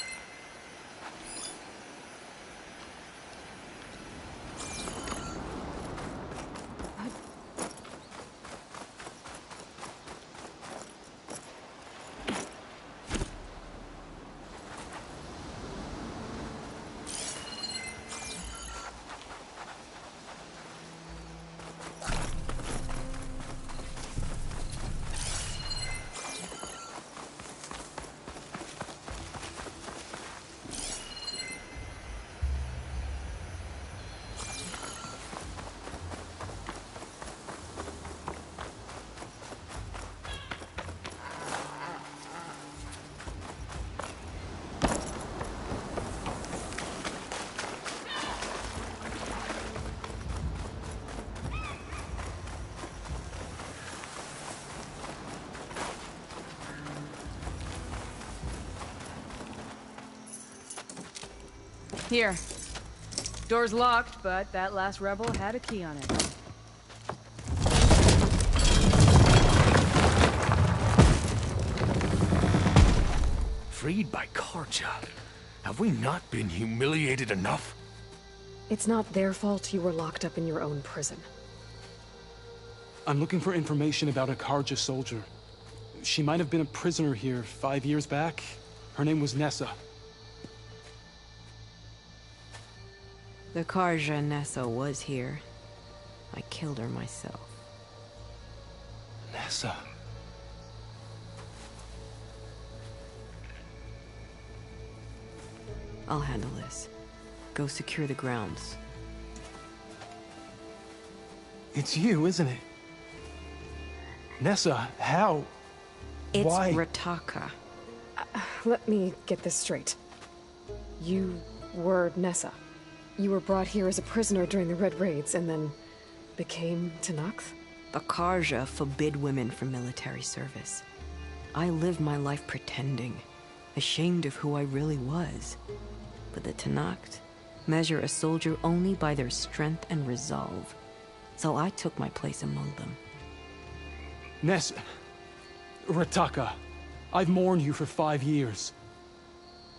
Speaker 11: Here. Door's locked, but that last rebel had a key on it.
Speaker 5: Freed by Carja? Have we not been humiliated enough?
Speaker 1: It's not their fault you were locked up in your own prison.
Speaker 18: I'm looking for information about a Carja soldier. She might have been a prisoner here 5 years back. Her name was Nessa.
Speaker 22: The Carja Nessa was here. I killed her myself.
Speaker 18: Nessa.
Speaker 22: I'll handle this. Go secure the grounds.
Speaker 18: It's you, isn't it? Nessa, how?
Speaker 22: It's
Speaker 18: Why?
Speaker 22: Rataka.
Speaker 1: Let me get this straight. You were Nessa. You were brought here as a prisoner during the Red Raids, and then became Tenakth?
Speaker 22: The Carja forbid women from military service. I lived my life pretending, ashamed of who I really was. But the Tenakth measure a soldier only by their strength and resolve. So I took my place among them.
Speaker 18: Nessa. Rataka. I've mourned you for 5 years.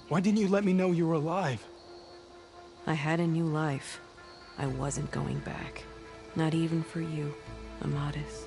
Speaker 18: Why didn't you let me know you were alive?
Speaker 22: I had a new life. I wasn't going back. Not even for you, Amadis.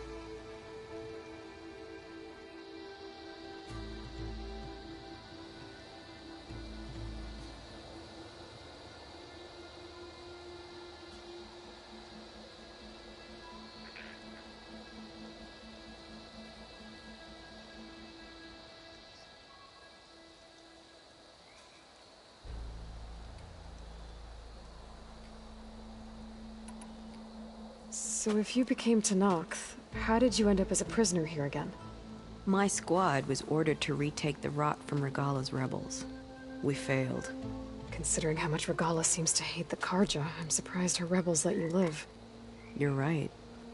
Speaker 1: So if you became Tenakth, how did you end up as a prisoner here again?
Speaker 22: My squad was ordered to retake the Rot from Regala's rebels. We failed.
Speaker 1: Considering how much Regala seems to hate the Carja, I'm surprised her rebels let you live.
Speaker 22: You're right.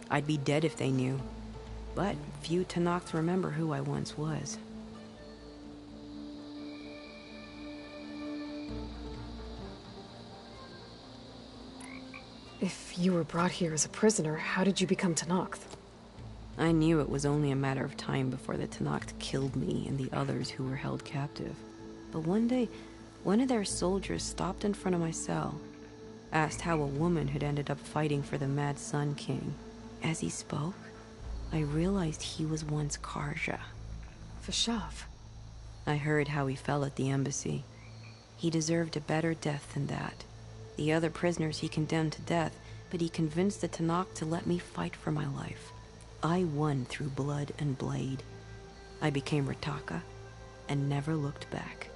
Speaker 22: I'd be dead if they knew. But few Tenakth remember who I once was.
Speaker 1: If you were brought here as a prisoner, how did you become Tenakth?
Speaker 22: I knew it was only a matter of time before the Tenakth killed me and the others who were held captive. But one day, one of their soldiers stopped in front of my cell, asked how a woman had ended up fighting for the Mad Sun King. As he spoke, I realized he was once Carja.
Speaker 1: Vashav.
Speaker 22: I heard how he fell at the embassy. He deserved a better death than that. The other prisoners he condemned to death, but he convinced the Tenakth to let me fight for my life. I won through blood and blade. I became Rataka, and never looked back.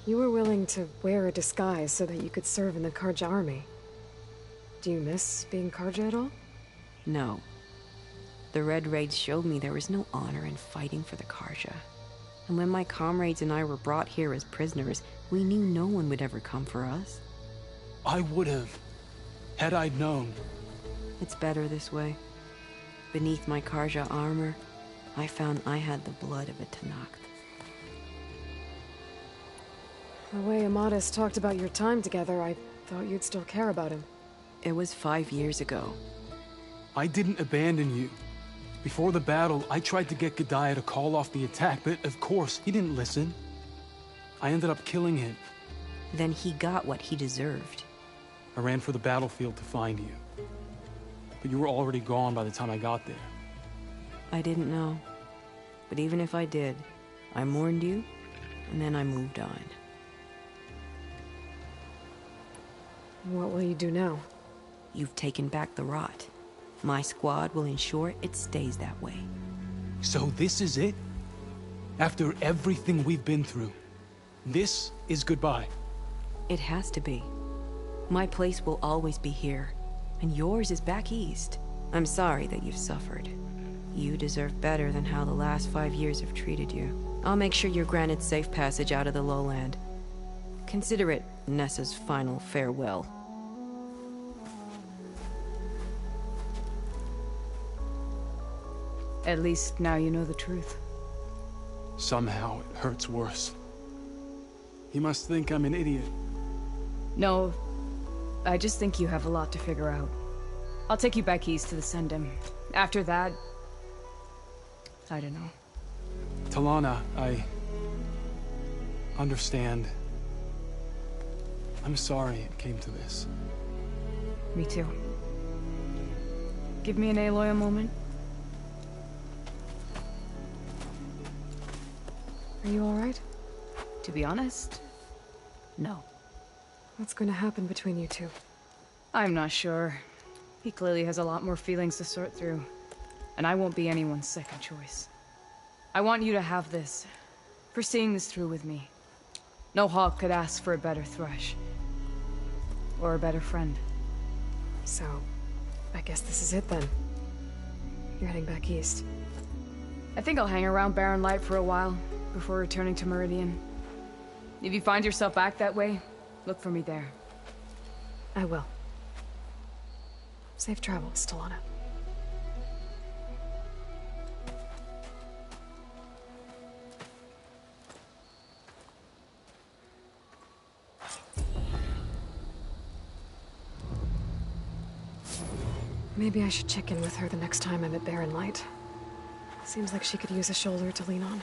Speaker 1: You were willing to wear a disguise so that you could serve in the Carja army. Do you miss being Carja at all?
Speaker 22: No. The Red Raids showed me there was no honor in fighting for the Carja. And when my comrades and I were brought here as prisoners, we knew no one would ever come for us.
Speaker 18: I would have, had I known.
Speaker 22: It's better this way. Beneath my Carja armor, I found I had the blood of a Tenakth.
Speaker 1: The way Amadis talked about your time together, I thought you'd still care about him.
Speaker 22: It was 5 years ago.
Speaker 18: I didn't abandon you. Before the battle, I tried to get Gedaya to call off the attack, but of course, he didn't listen. I ended up killing him.
Speaker 22: Then he got what he deserved.
Speaker 18: I ran for the battlefield to find you. But you were already gone by the time I got there.
Speaker 22: I didn't know. But even if I did, I mourned you, and then I moved on.
Speaker 1: What will you do now?
Speaker 22: You've taken back the rot. My squad will ensure it stays that way.
Speaker 18: So this is it? After everything we've been through, this is goodbye?
Speaker 22: It has to be. My place will always be here, and yours is back east. I'm sorry that you've suffered. You deserve better than how the last 5 years have treated you. I'll make sure you're granted safe passage out of the lowland. Consider it Nessa's final farewell.
Speaker 11: At least now you know the truth.
Speaker 18: Somehow it hurts worse. He must think I'm an idiot.
Speaker 11: No, I just think you have a lot to figure out. I'll take you back east to the Sendem. After that, I don't know.
Speaker 18: Talana, I understand. I'm sorry it came to this.
Speaker 11: Me too. Give me an Aloy a moment.
Speaker 1: Are you alright?
Speaker 11: To be honest, no.
Speaker 1: What's going to happen between you two?
Speaker 11: I'm not sure. He clearly has a lot more feelings to sort through. And I won't be anyone's second choice. I want you to have this, for seeing this through with me. No hawk could ask for a better thrush. Or a better friend.
Speaker 1: So, I guess this is it then. You're heading back east.
Speaker 11: I think I'll hang around Barren Light for a while, before returning to Meridian. If you find yourself back that way, look for me there.
Speaker 1: I will. Safe travels, Talana. Maybe I should check in with her the next time I'm at Barren Light. Seems like she could use a shoulder to lean on.